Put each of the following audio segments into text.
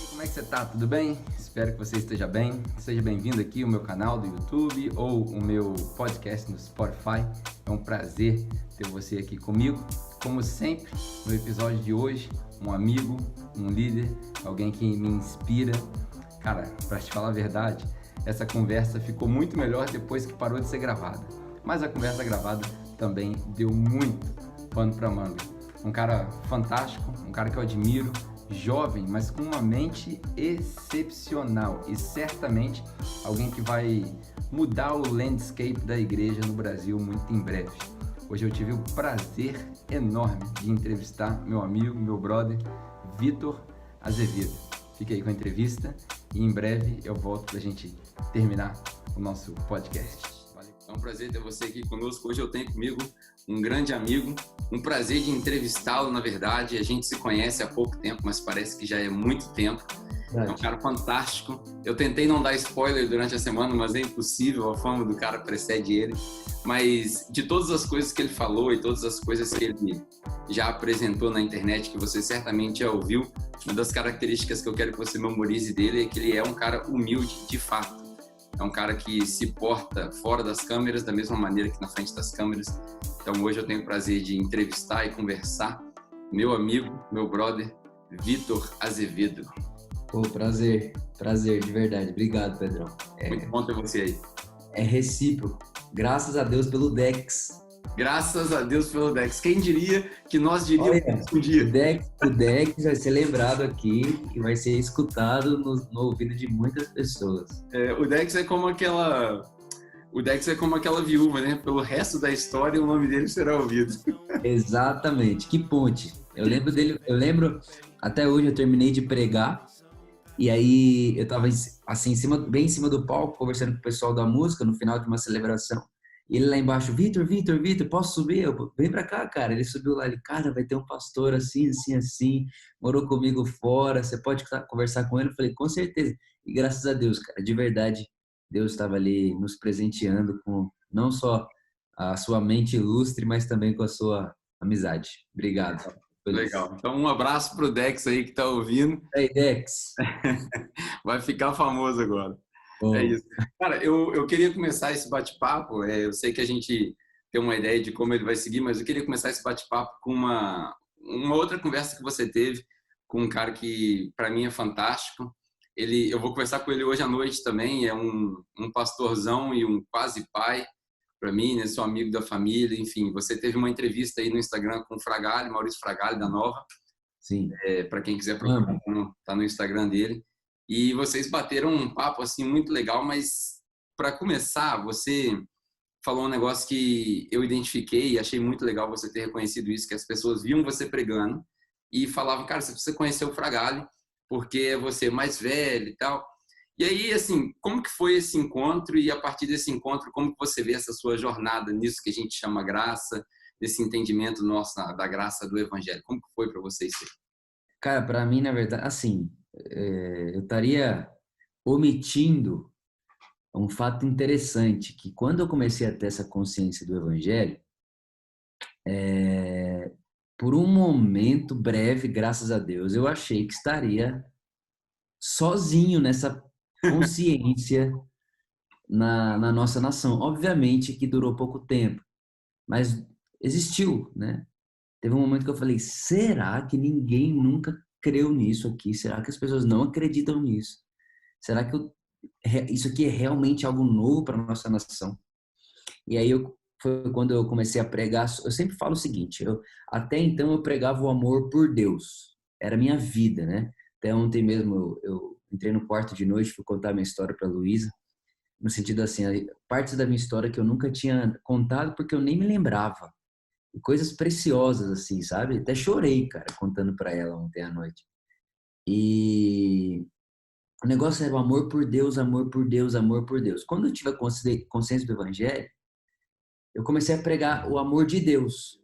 Como é que você tá? Tudo bem? Espero que você esteja bem. Seja bem-vindo aqui ao meu canal do YouTube ou o meu podcast no Spotify. É um prazer ter você aqui comigo. Como sempre, no episódio de hoje, um amigo, um líder, alguém que me inspira. Cara, para te falar a verdade, essa conversa ficou muito melhor depois que parou de ser gravada. Mas a conversa gravada também deu muito pano para manga. Um cara fantástico, um cara que eu admiro, jovem, mas com uma mente excepcional e certamente alguém que vai mudar o landscape da igreja no Brasil muito em breve. Hoje eu tive o prazer enorme de entrevistar meu amigo, meu brother, Vitor Azevedo. Fique aí com a entrevista e em breve eu volto para a gente terminar o nosso podcast. É um prazer ter você aqui conosco. Hoje eu tenho comigo um grande amigo, um prazer de entrevistá-lo, na verdade. A gente se conhece há pouco tempo, mas parece que já é muito tempo. É um cara fantástico. Eu tentei não dar spoiler durante a semana, mas é impossível, a fama do cara precede ele. Mas de todas as coisas que ele falou e todas as coisas que ele já apresentou na internet, que você certamente já ouviu, uma das características que eu quero que você memorize dele é que ele é um cara humilde, de fato. É um cara que se porta fora das câmeras da mesma maneira que na frente das câmeras. Então hoje eu tenho o prazer de entrevistar e conversar meu amigo, meu brother, Vitor Azevedo. Pô, prazer, de verdade. Obrigado, Pedrão. Muito bom ter você aí. É recíproco. Graças a Deus pelo Dex. Graças a Deus pelo Dex. Quem diria que nós diríamos Olha, um dia? o Dex vai ser lembrado aqui e vai ser escutado no ouvido de muitas pessoas. O Dex é como aquela viúva, né? Pelo resto da história o nome dele será ouvido. Exatamente. Que ponte. Eu lembro dele, até hoje eu terminei de pregar e aí eu tava assim, bem em cima do palco, conversando com o pessoal da música no final de uma celebração. E ele lá embaixo, Vitor, posso subir? Vem pra cá, cara. Ele subiu lá, ele, cara, vai ter um pastor assim, assim, assim, morou comigo fora, você pode conversar com ele? Eu falei, com certeza. E graças a Deus, cara, de verdade, Deus estava ali nos presenteando com não só a sua mente ilustre, mas também com a sua amizade. Obrigado. Feliz. Legal. Então um abraço pro Dex aí que tá ouvindo. Hey, Dex. Vai ficar famoso agora. É Bom, isso. Cara, eu queria começar esse bate-papo. Eu sei que a gente tem uma ideia de como ele vai seguir, mas eu queria começar esse bate-papo com uma outra conversa que você teve com um cara que, para mim, é fantástico. Eu vou conversar com ele hoje à noite também. É um pastorzão e um quase pai para mim, né? Sou amigo da família. Enfim, você teve uma entrevista aí no Instagram com o Fragali, Maurício Fragali, da Nova. sim. Para quem quiser procurar, tá no Instagram dele. E vocês bateram um papo assim muito legal, mas para começar, você falou um negócio que eu identifiquei e achei muito legal você ter reconhecido isso, que as pessoas viam você pregando e falavam, cara, você precisa conhecer o Fragali, porque é você mais velho e tal. E aí, assim, como que foi esse encontro e a partir desse encontro, como que você vê essa sua jornada nisso que a gente chama graça, desse entendimento nosso da graça do Evangelho? Como que foi para vocês? Cara, para mim, na verdade, assim, eu estaria omitindo um fato interessante, que quando eu comecei a ter essa consciência do Evangelho, por um momento breve, graças a Deus, eu achei que estaria sozinho nessa consciência na nossa nação. Obviamente que durou pouco tempo, mas existiu, né? Teve um momento que eu falei, será que ninguém nunca creu nisso aqui? Será que as pessoas não acreditam nisso? Será que isso aqui é realmente algo novo para nossa nação? E aí foi quando eu comecei a pregar. Eu sempre falo o seguinte: até então eu pregava o amor por Deus, era a minha vida, né? Até ontem mesmo eu entrei no quarto de noite, fui contar minha história para Luísa, no sentido assim, partes da minha história que eu nunca tinha contado porque eu nem me lembrava. E coisas preciosas assim, sabe? Até chorei, cara, contando para ela ontem à noite. E o negócio era o amor por Deus, amor por Deus, amor por Deus. Quando eu tive a consciência do Evangelho, eu comecei a pregar o amor de Deus.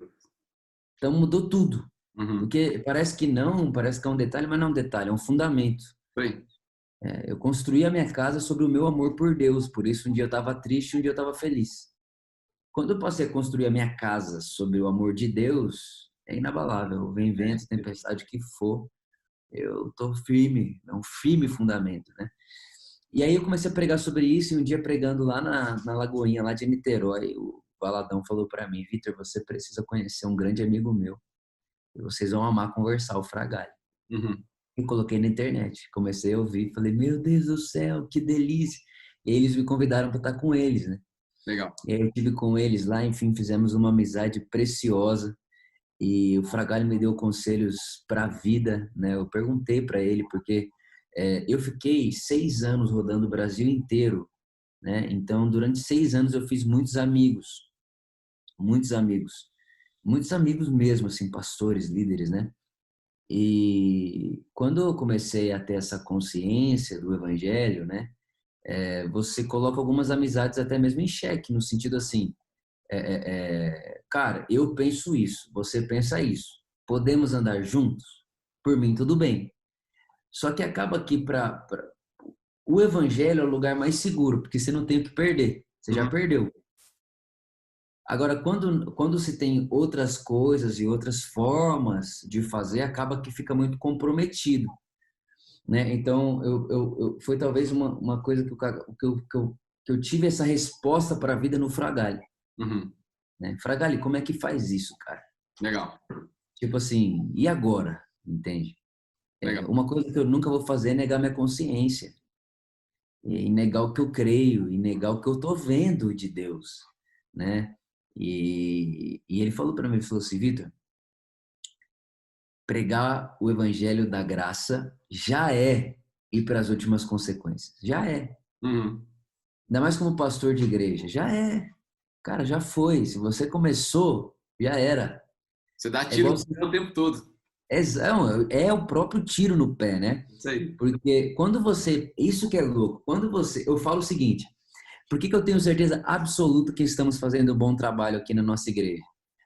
Então mudou tudo. Uhum. Porque parece que não, parece que é um detalhe, mas não é um detalhe, é um fundamento. Foi. Eu construí a minha casa sobre o meu amor por Deus, por isso um dia eu estava triste, um dia eu estava feliz. Quando eu passei a construir a minha casa sobre o amor de Deus, é inabalável. Vem vento, tempestade, o que for, eu tô firme, é um firme fundamento, né? E aí eu comecei a pregar sobre isso e um dia pregando lá na Lagoinha, lá de Niterói, o Valadão falou para mim, Vitor, você precisa conhecer um grande amigo meu e vocês vão amar conversar, o Fragale. Uhum. E coloquei na internet, comecei a ouvir, falei, meu Deus do céu, que delícia. E eles me convidaram para estar com eles, né? Legal. E aí eu estive com eles lá, enfim, fizemos uma amizade preciosa. E o Fragale me deu conselhos para a vida, né? Eu perguntei para ele, porque eu fiquei 6 anos rodando o Brasil inteiro, né? Então, durante 6 anos eu fiz muitos amigos, muitos amigos mesmo, assim, pastores, líderes, né? E quando eu comecei a ter essa consciência do Evangelho, né? Você coloca algumas amizades até mesmo em xeque, no sentido assim, cara, eu penso isso, você pensa isso, podemos andar juntos? Por mim, tudo bem. Só que acaba que o Evangelho é o lugar mais seguro, porque você não tem o que perder, você já Uhum. perdeu. Agora, quando se tem outras coisas e outras formas de fazer, acaba que fica muito comprometido, né? Então, foi talvez uma coisa que eu tive essa resposta para a vida no Fragale, Uhum. né? Fragale, como é que faz isso, cara? Legal. Tipo assim, e agora? Entende? Legal. Uma coisa que eu nunca vou fazer é negar minha consciência, e negar o que eu creio, e negar o que eu tô vendo de Deus, né? E ele falou para mim, ele falou assim, Vitor, pregar o evangelho da graça já é ir para as últimas consequências. Já é. Uhum. Ainda mais como pastor de igreja. Já é. Cara, já foi. Se você começou, já era. Você dá É tiro igual. no pé o tempo todo. É o próprio tiro no pé, né? Isso aí. Porque quando você. Isso que é louco. Quando você. Eu falo o seguinte. Por que eu tenho certeza absoluta que estamos fazendo um bom trabalho aqui na nossa igreja?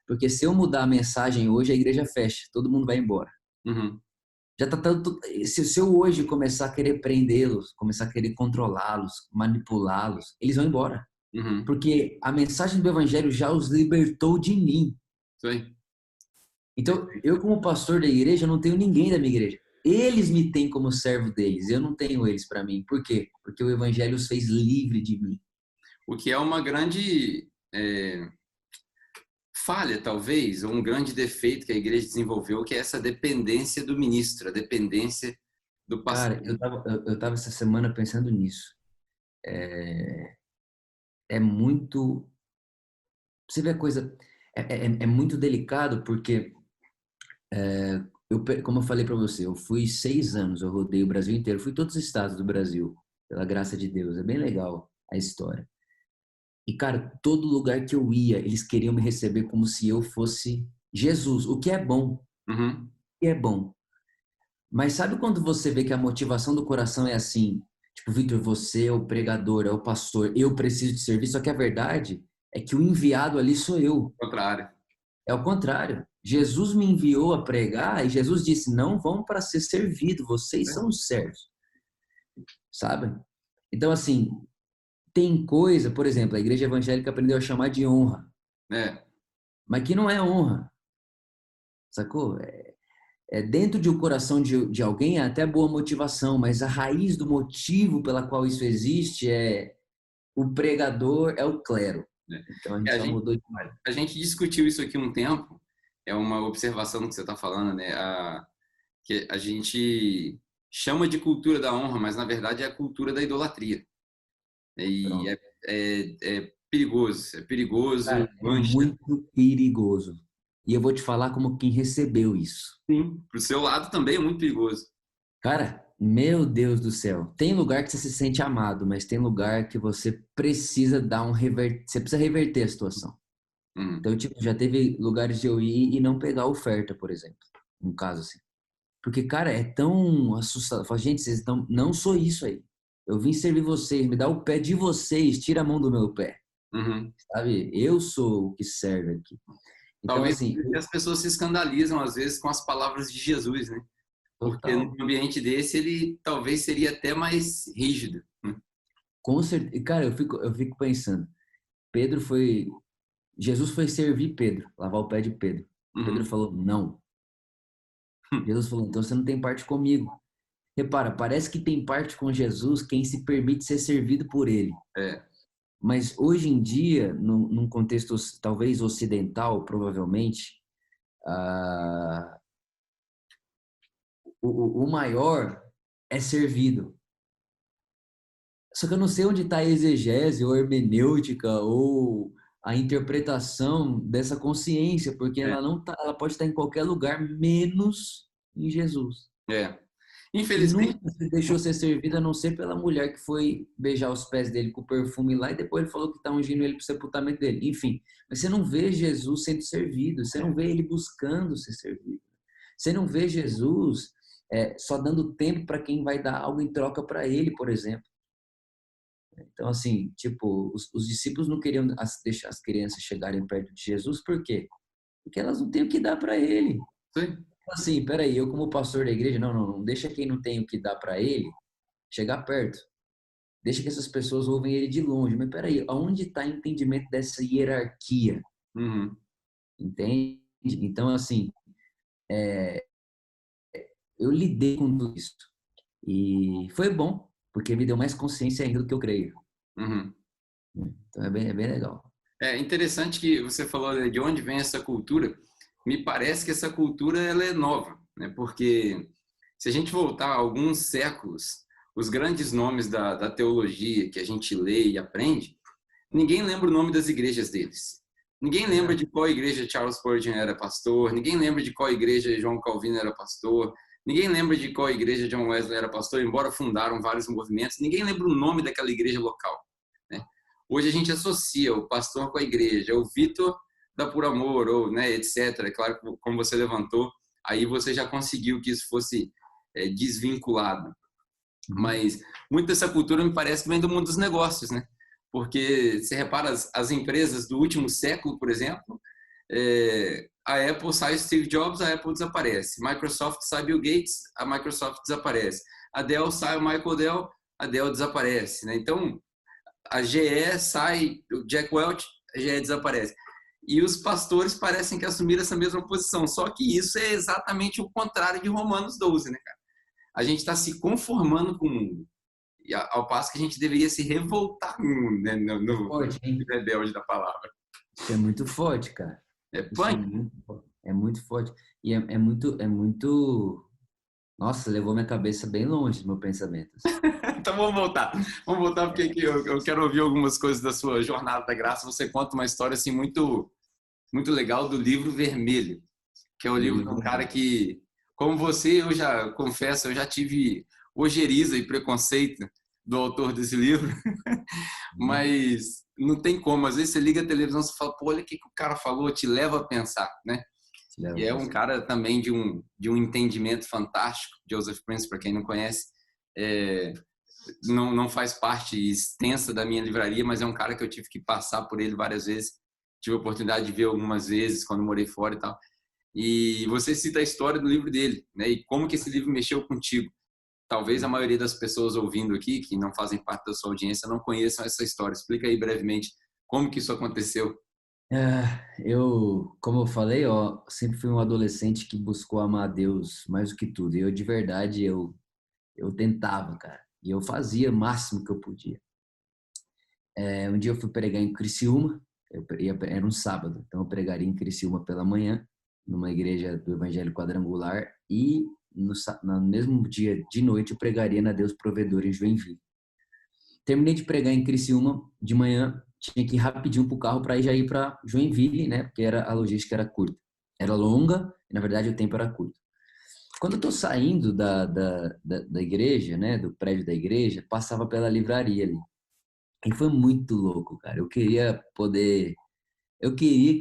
Porque se eu mudar a mensagem hoje, a igreja fecha. Todo mundo vai embora. Uhum. Já tá tanto. Se eu hoje começar a querer prendê-los, começar a querer controlá-los, manipulá-los, eles vão embora. Uhum. Porque a mensagem do evangelho já os libertou de mim. Isso aí. Então, eu como pastor da igreja, não tenho ninguém da minha igreja. Eles me têm como servo deles, eu não tenho eles para mim. Por quê? Porque o evangelho os fez livre de mim. O que é uma grande falha, talvez, ou um grande defeito que a igreja desenvolveu, que é essa dependência do ministro, a dependência do pastor. Cara, eu tava essa semana pensando nisso. É muito. Você vê a coisa. É muito delicado porque como eu falei para você, eu fui 6 anos, eu rodei o Brasil inteiro, fui todos os estados do Brasil, pela graça de Deus. É bem legal a história. E, cara, todo lugar que eu ia, eles queriam me receber como se eu fosse Jesus, o que é bom, o Uhum. que é bom. Mas sabe quando você vê que a motivação do coração é assim, tipo, Vitor, você é o pregador, é o pastor, eu preciso de serviço, só que a verdade é que o enviado ali sou eu. Contrário. É o contrário. Jesus me enviou a pregar e Jesus disse: não vão para ser servido, vocês são os servos, sabe? Então, assim, tem coisa, por exemplo, a igreja evangélica aprendeu a chamar de honra, É. mas que não é honra, sacou? É dentro de um coração de alguém é até boa motivação, mas a raiz do motivo pela qual isso existe é o pregador, é o clero. É. Então a É, gente A só gente, mudou de imagem. a gente discutiu isso aqui um tempo, é uma observação do que você está falando, né? Que a gente chama de cultura da honra, mas na verdade é a cultura da idolatria. E Pronto. é perigoso, é perigoso, Cara, é mancha. muito perigoso. E eu vou te falar como quem recebeu isso. Sim. Pro seu lado também é muito perigoso. Cara, meu Deus do céu. Tem lugar que você se sente amado, mas tem lugar que você precisa dar você precisa reverter a situação. Uhum. Então, tipo, já teve lugares de eu ir e não pegar oferta, por exemplo. Um caso assim. Porque, cara, é tão assustador. Fala, gente, vocês estão. Não sou isso aí. Eu vim servir vocês, me dá o pé de vocês, tira a mão do meu pé. Uhum. Sabe? Eu sou o que serve aqui. Então, Talvez assim, as pessoas se escandalizam às vezes com as palavras de Jesus, né? Porque num total. ambiente desse ele talvez seria até mais rígido, né? Com certeza. Cara, eu fico pensando. Pedro foi. Jesus foi servir Pedro, lavar o pé de Pedro. Pedro Uhum. falou não. Jesus falou, então você não tem parte comigo. Repara, parece que tem parte com Jesus quem se permite ser servido por ele. É, Mas hoje em dia, num contexto talvez ocidental, provavelmente, ah, o maior é servido. Só que eu não sei onde está a exegese ou a hermenêutica ou a interpretação dessa consciência, porque é, ela não tá, ela pode estar em qualquer lugar, menos em Jesus, é. que Infelizmente, nunca se deixou ser servido, a não ser pela mulher que foi beijar os pés dele com perfume lá e depois ele falou que está ungindo ele para o sepultamento dele. Enfim, mas você não vê Jesus sendo servido, você não vê ele buscando ser servido. Você não vê Jesus só dando tempo para quem vai dar algo em troca para ele, por exemplo. Então, assim, tipo, os discípulos não queriam deixar as crianças chegarem perto de Jesus, por quê? Porque elas não têm o que dar para ele. sim, Então, assim, peraí, eu como pastor da igreja, não deixa quem não tem o que dar para ele chegar perto. Deixa que essas pessoas ouvem ele de longe. Mas peraí, aonde está o entendimento dessa hierarquia? uhum, Entende? Então, assim, eu lidei com tudo isso. E foi bom, porque me deu mais consciência ainda do que eu creio. uhum. Então é bem legal. É interessante que você falou, né, de onde vem essa cultura. Me parece que essa cultura ela é nova, né? Porque se a gente voltar alguns séculos, os grandes nomes da teologia que a gente lê e aprende, ninguém lembra o nome das igrejas deles. Ninguém lembra Exato. de qual igreja Charles Spurgeon era pastor, ninguém lembra de qual igreja João Calvino era pastor, ninguém lembra de qual igreja John Wesley era pastor, embora fundaram vários movimentos, ninguém lembra o nome daquela igreja local, né? Hoje a gente associa o pastor com a igreja, o Vitor da Por Amor, ou, né, etc. É claro, como você levantou, aí você já conseguiu que isso fosse desvinculado. Uhum. Mas muito dessa cultura me parece que vem do mundo dos negócios, né? Porque você repara as empresas do último século, por exemplo, a Apple sai o Steve Jobs, a Apple desaparece. Microsoft sai Bill Gates, a Microsoft desaparece. A Dell sai o Michael Dell, a Dell desaparece, né? Então, a GE sai o Jack Welch, a GE desaparece. E os pastores parecem que assumiram essa mesma posição, só que isso é exatamente o contrário de Romanos 12, né, cara? A gente está se conformando com o mundo, e ao passo que a gente deveria se revoltar com o mundo, né, no Forte, hein? rebelde da palavra. Isso é muito forte, cara. É Isso punk. é muito forte. E é muito. Nossa, levou minha cabeça bem longe do meu pensamento, assim. Então vamos voltar. Vamos voltar porque aqui eu quero ouvir algumas coisas da sua jornada da graça. Você conta uma história assim muito legal do livro Vermelho, que é o Do livro de um livro. cara que, como você, eu já confesso, eu já tive ojeriza e preconceito do autor desse livro, Uhum. mas não tem como. Às vezes você liga a televisão e fala, pô, olha o que o cara falou, te leva a pensar, né? Te leva E a é um pensar. cara também de um entendimento fantástico. Joseph Prince, para quem não conhece, é, não faz parte extensa da minha livraria, mas é um cara que eu tive que passar por ele várias vezes. Tive a oportunidade de ver algumas vezes quando morei fora e tal. E você cita a história do livro dele, né? E como que esse livro mexeu contigo. Talvez a maioria das pessoas ouvindo aqui, que não fazem parte da sua audiência, não conheçam essa história. Explica aí brevemente como que isso aconteceu. Como eu falei, ó, sempre fui um adolescente que buscou amar a Deus mais do que tudo. E eu, de verdade, eu tentava, cara. E eu fazia o máximo que eu podia. Um dia eu fui pregar em Criciúma, era um sábado, então eu pregaria em Criciúma pela manhã, numa igreja do Evangelho Quadrangular, e no mesmo dia de noite eu pregaria na Deus Provedor em Joinville. Terminei de pregar em Criciúma de manhã, tinha que ir rapidinho pro carro para já ir para Joinville, né? Porque a logística era curta. Era longa, e na verdade o tempo era curto. Quando eu tô saindo da igreja, né? Do prédio da igreja, passava pela livraria ali. E foi muito louco, cara. Eu queria,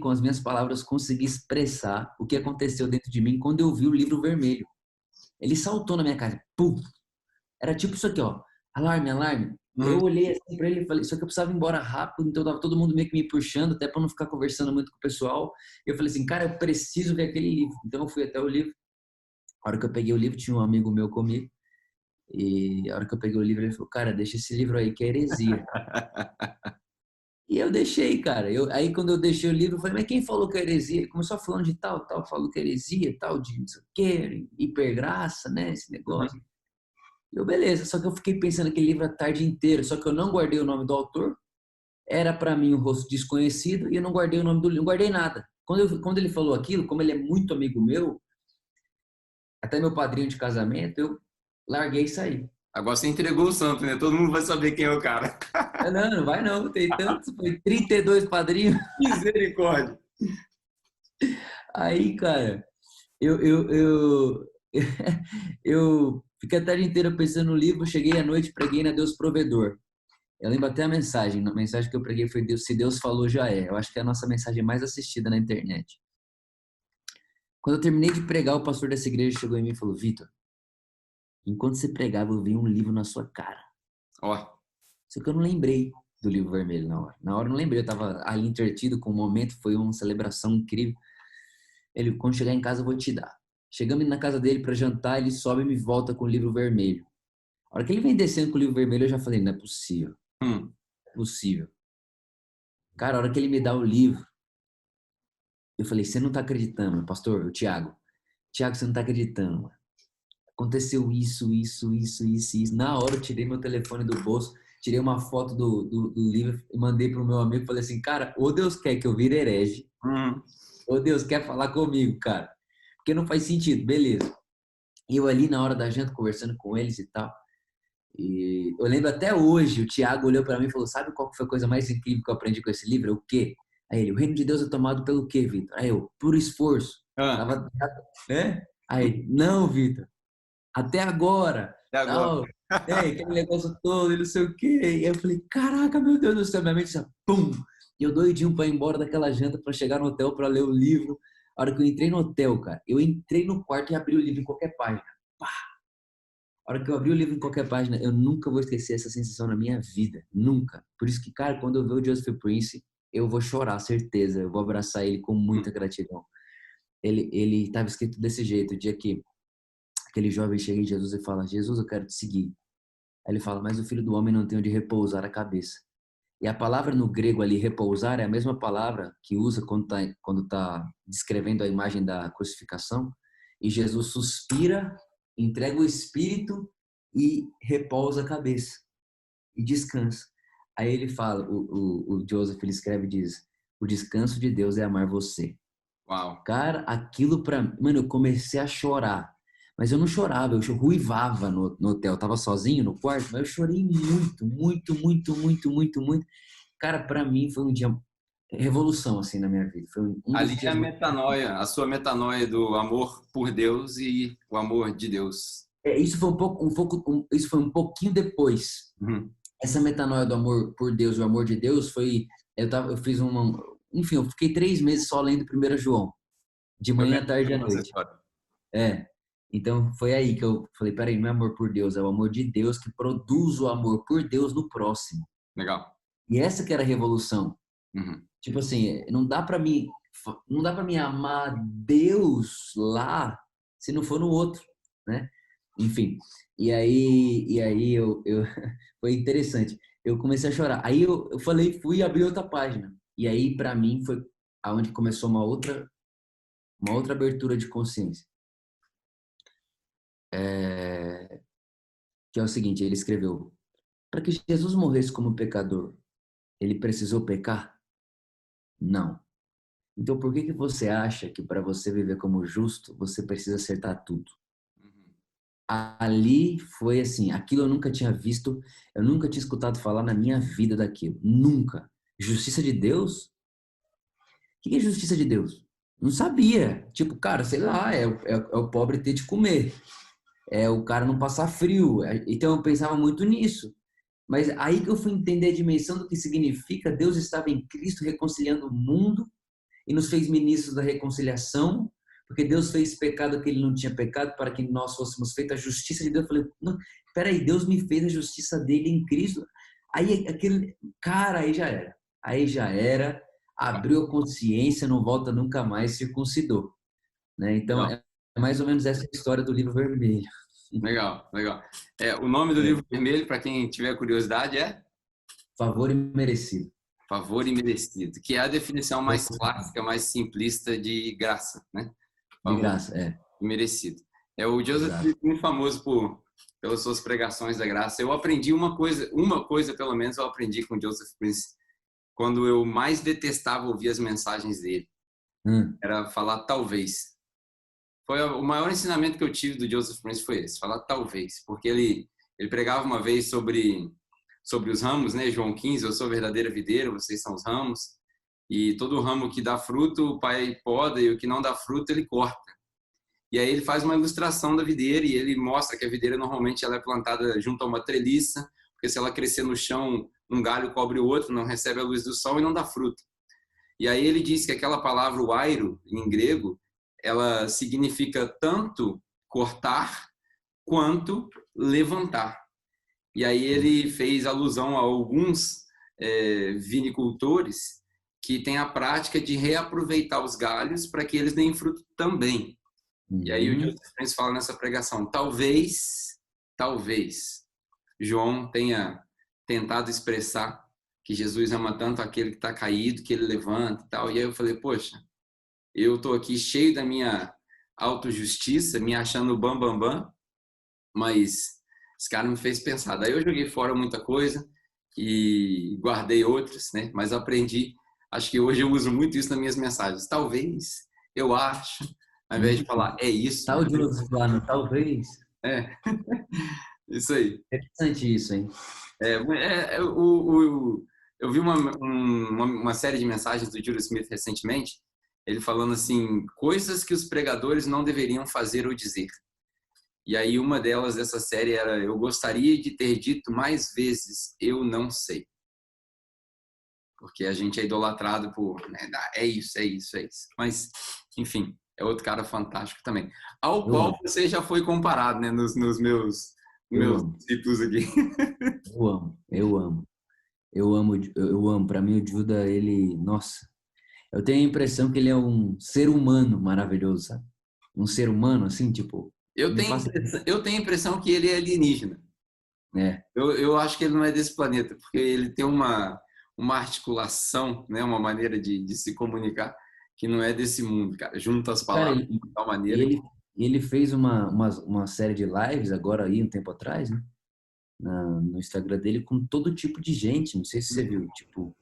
com as minhas palavras, conseguir expressar o que aconteceu dentro de mim quando eu vi o livro vermelho. Ele saltou na minha cara. Pum! Era tipo isso aqui, ó. Alarme, alarme. Eu Uhum. olhei assim pra ele e falei, só que eu precisava ir embora rápido, então tava todo mundo meio que me puxando, até pra não ficar conversando muito com o pessoal. Eu falei assim, cara, eu preciso ver aquele livro. Então eu fui até o livro. A hora que eu peguei o livro, tinha um amigo meu comigo. E a hora que eu peguei o livro, ele falou, cara, deixa esse livro aí, que é heresia. E eu deixei, cara. Aí quando eu deixei o livro, eu falei, mas quem falou que é heresia? Ele começou falando de tal, falou que é heresia, tal, de não sei o quê, hipergraça, né, esse negócio. Uhum. Beleza, só que eu fiquei pensando aquele livro a tarde inteira, só que eu não guardei o nome do autor, era para mim um rosto desconhecido e eu não guardei o nome do livro, não guardei nada. Quando ele falou aquilo, como ele é muito amigo meu, até meu padrinho de casamento, eu larguei e saí. Agora você entregou o santo, né? Todo mundo vai saber quem é o cara. Não, não vai não, tem tantos, foi 32 padrinhos. Misericórdia. Aí, cara, eu eu fiquei a tarde inteira pensando no livro, cheguei à noite, preguei na Deus Provedor. Eu lembro até a mensagem que eu preguei foi Deus, se Deus falou já é. Eu acho que é a nossa mensagem mais assistida na internet. Quando eu terminei de pregar, o pastor dessa igreja chegou em mim e falou: Vitor, enquanto você pregava, eu vi um livro na sua cara. Ó, Só que eu não lembrei do livro vermelho na hora. Na hora eu não lembrei, eu estava ali entretido com o momento, foi uma celebração incrível. Ele, quando chegar em casa, eu vou te dar. Chegamos na casa dele para jantar, ele sobe e me volta com o livro vermelho. A hora que ele vem descendo com o livro vermelho, eu já falei: não é possível, hum, não é possível. Cara, a hora que ele me dá o livro, eu falei: você não tá acreditando, pastor, o Tiago. Tiago, você não tá acreditando, mano. Aconteceu isso. Na hora eu tirei meu telefone do bolso, tirei uma foto do livro e mandei pro meu amigo. Falei assim, cara, ou Deus quer que eu vire herege, hum. ou Deus quer falar comigo, cara. Porque não faz sentido, beleza. E eu ali na hora da janta, conversando com eles e tal. E eu lembro até hoje, o Tiago olhou para mim e falou, sabe qual foi a coisa mais incrível que eu aprendi com esse livro? O quê? Aí ele, o reino de Deus é tomado pelo quê, Vitor? Aí eu, por esforço. Ah, Tava, né? Aí, não, Vitor, até agora, e agora? tal, né? Aquele negócio todo e não sei o quê. E eu falei, caraca, meu Deus do céu, minha mente já, pum! E eu doidinho para ir embora daquela janta para chegar no hotel para ler o livro. A hora que eu entrei no hotel, cara, eu entrei no quarto e abri o livro em qualquer página. Pá! A hora que eu abri o livro em qualquer página, eu nunca vou esquecer essa sensação na minha vida. Nunca. Por isso que, cara, quando eu ver o Joseph Prince, eu vou chorar, certeza. Eu vou abraçar ele com muita gratidão. Ele estava escrito desse jeito, o dia que aquele jovem chega em Jesus e fala, Jesus, eu quero te seguir. Aí ele fala, mas o filho do homem não tem onde repousar a cabeça. E a palavra no grego ali, repousar, é a mesma palavra que usa quando tá descrevendo a imagem da crucificação. E Jesus suspira, entrega o espírito e repousa a cabeça. E descansa. Aí ele fala, o Joseph, ele escreve e diz, o descanso de Deus é amar você. Uau. Cara, aquilo pra mim, mano, eu comecei a chorar. Mas eu não chorava, eu ruivava no hotel. Eu tava sozinho no quarto, mas eu chorei muito. Cara, pra mim foi um dia, revolução, assim, na minha vida. Foi um dos Ali é a dias mais... metanoia, a sua metanoia do amor por Deus e o amor de Deus. Isso foi isso foi um pouquinho depois. Uhum. Essa metanoia do amor por Deus e o amor de Deus foi, eu fiz enfim, eu fiquei 3 meses só lendo 1 João, de Eu manhã, lembro tarde e à dessa noite. história. É. Então foi aí que eu falei, peraí, não é amor por Deus, é o amor de Deus que produz o amor por Deus no próximo. Legal. E essa que era a revolução. Uhum. Tipo assim, não dá para mim amar Deus lá se não for no outro, né? Enfim. E aí eu foi interessante. Eu comecei a chorar. Aí eu falei, fui abrir outra página. E aí para mim foi aonde começou uma outra abertura de consciência. Que é o seguinte, ele escreveu: para que Jesus morresse como pecador, ele precisou pecar? Não. Então por que você acha que para você viver como justo, você precisa acertar tudo? Uhum. Ali foi assim, aquilo eu nunca tinha visto, eu nunca tinha escutado falar na minha vida daquilo. Nunca. Justiça de Deus? O que é justiça de Deus? Não sabia. Tipo, cara, sei lá, é o pobre ter de comer. É o cara não passar frio. Então eu pensava muito nisso. Mas aí que eu fui entender a dimensão do que significa Deus estava em Cristo reconciliando o mundo e nos fez ministros da reconciliação, porque Deus fez pecado que ele não tinha pecado para que nós fôssemos feitos a justiça de Deus. Eu falei, não, peraí, Deus me fez a justiça dele em Cristo. Aí aquele, cara, aí já era, abriu a consciência, não volta nunca mais, circuncidou, né? Então Legal, é mais ou menos essa história do livro vermelho. legal, legal. O nome do É, livro vermelho, para quem tiver curiosidade, é favor imerecido. Favor imerecido, que é a definição mais clássica, mais simplista de graça, né? De Favor graça, é. imerecido. É o Joseph Exato. Smith, muito famoso pelas suas pregações da graça. Eu aprendi uma coisa pelo menos eu aprendi com Joseph Prince quando eu mais detestava ouvir as mensagens dele. Era falar talvez. Foi o maior ensinamento que eu tive do Joseph Prince foi esse, falar talvez, porque ele pregava uma vez sobre os ramos, né? João 15, eu sou a verdadeira videira, vocês são os ramos, e todo ramo que dá fruto, o Pai poda, e o que não dá fruto, ele corta. E aí ele faz uma ilustração da videira e ele mostra que a videira normalmente ela é plantada junto a uma treliça, porque se ela crescer no chão, um galho cobre o outro, não recebe a luz do sol e não dá fruto. E aí ele diz que aquela palavra o airo, em grego, ela significa tanto cortar quanto levantar. E aí ele fez alusão a alguns vinicultores que têm a prática de reaproveitar os galhos para que eles deem fruto também. E aí o Joseph Prince fala nessa pregação, talvez João tenha tentado expressar que Jesus ama tanto aquele que está caído, que ele levanta e tal. E aí eu falei, poxa, eu estou aqui cheio da minha autojustiça, me achando bam, bam, bam, mas esse cara me fez pensar. Daí eu joguei fora muita coisa e guardei outras, né? Mas aprendi. Acho que hoje eu uso muito isso nas minhas mensagens. Talvez, eu acho, ao invés de falar é isso. Tal de outros lá, talvez. É, isso aí. Interessante isso, hein? Eu vi uma série de mensagens do Julius Smith recentemente, ele falando assim, coisas que os pregadores não deveriam fazer ou dizer. E aí uma delas dessa série era, eu gostaria de ter dito mais vezes, eu não sei. Porque a gente é idolatrado por, né, é isso. Mas, enfim, é outro cara fantástico também. Ao qual você já foi comparado, né, nos meus discípulos aqui. Eu amo. Para mim, o Judas, ele, nossa, eu tenho a impressão que ele é um ser humano maravilhoso, sabe? Um ser humano, assim, tipo. Eu tenho a impressão que ele é alienígena. É. Eu acho que ele não é desse planeta, porque ele tem uma articulação, né, uma maneira de se comunicar que não é desse mundo, cara. Junta as palavras Cara, de tal maneira. ele fez uma série de lives agora aí, um tempo atrás, né? No Instagram dele com todo tipo de gente, não sei se você viu, tipo,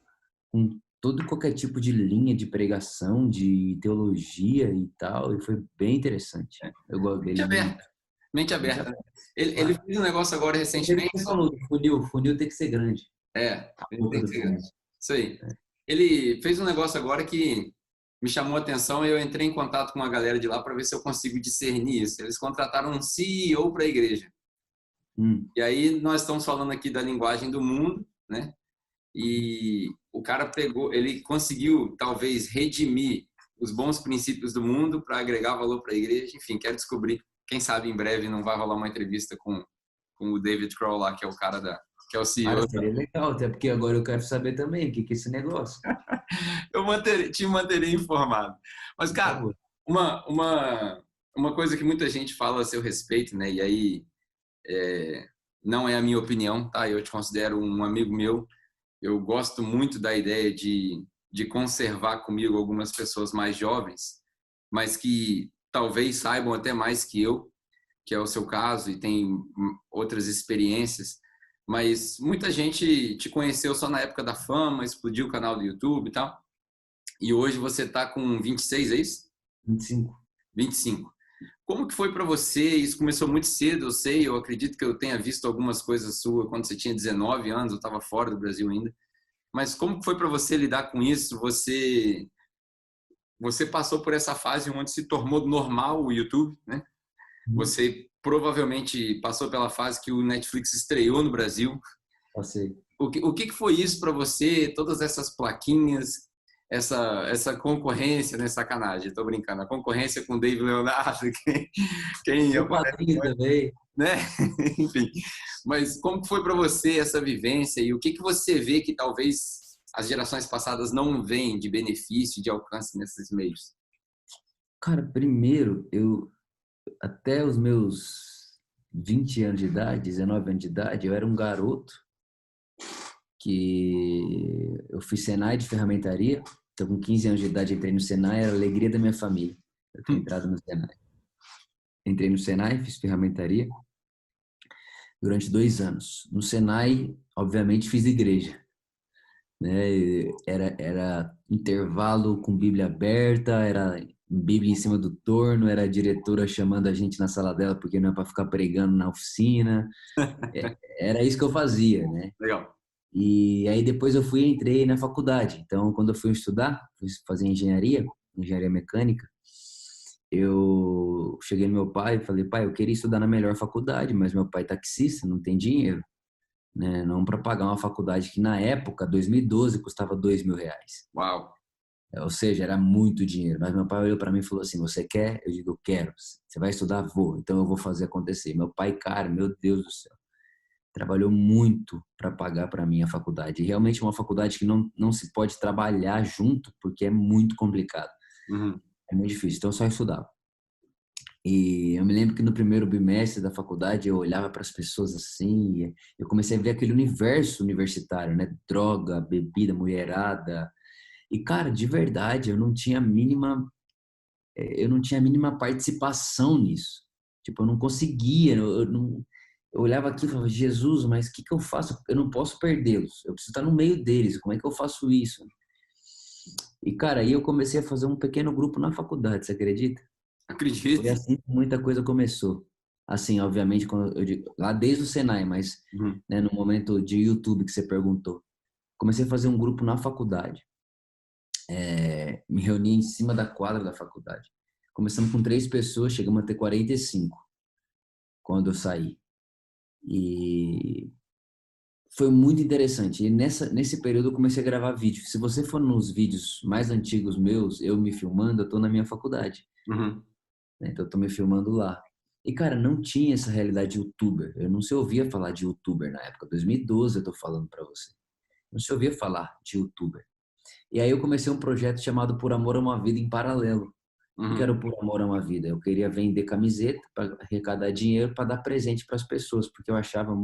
com todo e qualquer tipo de linha de pregação, de teologia e tal, e foi bem interessante. Eu gosto Mente dele muito. aberta. Mente aberta. Ele fez um negócio agora recentemente. Você falou, funil tem que ser grande. Ele tem que ser grande. Isso aí. Ele fez um negócio agora que me chamou a atenção e eu entrei em contato com uma galera de lá para ver se eu consigo discernir isso. Eles contrataram um CEO para a igreja. E aí nós estamos falando aqui da linguagem do mundo, né? E o cara ele conseguiu talvez redimir os bons princípios do mundo para agregar valor para a igreja. Enfim, quero descobrir. Quem sabe em breve não vai rolar uma entrevista com o David Kroll lá, que é o cara que é o CEO. Cara, seria legal, até porque agora eu quero saber também o que é esse negócio. Te manterei informado. Mas, cara, uma coisa que muita gente fala a seu respeito, né? E aí não é a minha opinião, tá? Eu te considero um amigo meu. Eu gosto muito da ideia de conservar comigo algumas pessoas mais jovens, mas que talvez saibam até mais que eu, que é o seu caso, e tem outras experiências. Mas muita gente te conheceu só na época da fama, explodiu o canal do YouTube e tal. E hoje você está com 26, é isso? 25. 25. Como que foi para você? Isso começou muito cedo, eu sei. Eu acredito que eu tenha visto algumas coisas suas quando você tinha 19 anos, eu estava fora do Brasil ainda. Mas como que foi para você lidar com isso? Você passou por essa fase onde se tornou normal o YouTube, né? Você provavelmente passou pela fase que o Netflix estreou no Brasil. Passei. O que foi isso para você? Todas essas plaquinhas, essa concorrência, né? Sacanagem, estou brincando. A concorrência com o David Leonardo, quem O aparece, padrinho também. né? Enfim, mas como foi para você essa vivência e o que você vê que talvez as gerações passadas não veem de benefício, de alcance nesses meios? Cara, primeiro, até os meus 20 anos de idade, 19 anos de idade, eu era um garoto que eu fiz Senai de ferramentaria. Então, com 15 anos de idade, entrei no Senai, era a alegria da minha família. Eu ter entrado no Senai. Entrei no Senai, fiz ferramentaria durante 2 anos. No Senai, obviamente, fiz igreja, né? Era intervalo com Bíblia aberta, era Bíblia em cima do torno, era a diretora chamando a gente na sala dela porque não é para ficar pregando na oficina. Era isso que eu fazia, né? Legal. E aí depois eu entrei na faculdade. Então, quando eu fui estudar, fui fazer engenharia mecânica, eu cheguei no meu pai e falei, pai, eu queria estudar na melhor faculdade, mas meu pai é taxista, não tem dinheiro, né? Não para pagar uma faculdade que na época, 2012, custava R$ 2.000. Uau. Ou seja, era muito dinheiro. Mas meu pai olhou para mim e falou assim, você quer? Eu digo, quero. Você vai estudar? Vou. Então eu vou fazer acontecer. Meu pai, cara, meu Deus do céu, trabalhou muito para pagar para mim a faculdade. E realmente é uma faculdade que não se pode trabalhar junto, porque é muito complicado. Uhum. É muito difícil. Então eu só estudava. E eu me lembro que no primeiro bimestre da faculdade eu olhava para as pessoas assim, e eu comecei a ver aquele universo universitário, né? Droga, bebida, mulherada. E cara, de verdade, eu não tinha a mínima participação nisso. Tipo, eu não conseguia, eu olhava aqui e falava, Jesus, mas o que eu faço? Eu não posso perdê-los. Eu preciso estar no meio deles. Como é que eu faço isso? E cara, aí eu comecei a fazer um pequeno grupo na faculdade, você acredita? Foi Acredito. assim que muita coisa começou. Assim, obviamente, quando eu digo, lá desde o Senai, mas Uhum. né, no momento de YouTube que você perguntou, comecei a fazer um grupo na faculdade. Me reuni em cima da quadra da faculdade. Começamos com 3 pessoas, chegamos a ter 45 quando eu saí. E foi muito interessante. E nesse período eu comecei a gravar vídeo. Se você for nos vídeos mais antigos meus, eu me filmando, eu tô na minha faculdade, Uhum. né? Então eu tô me filmando lá. E cara, não tinha essa realidade de youtuber. Eu não se ouvia falar de youtuber na época. 2012 eu tô falando para você. Não se ouvia falar de youtuber. E aí eu comecei um projeto chamado Por Amor a uma Vida em paralelo. O que era Uhum. o Por Amor a uma Vida? Eu queria vender camiseta para arrecadar dinheiro para dar presente para as pessoas, porque eu achava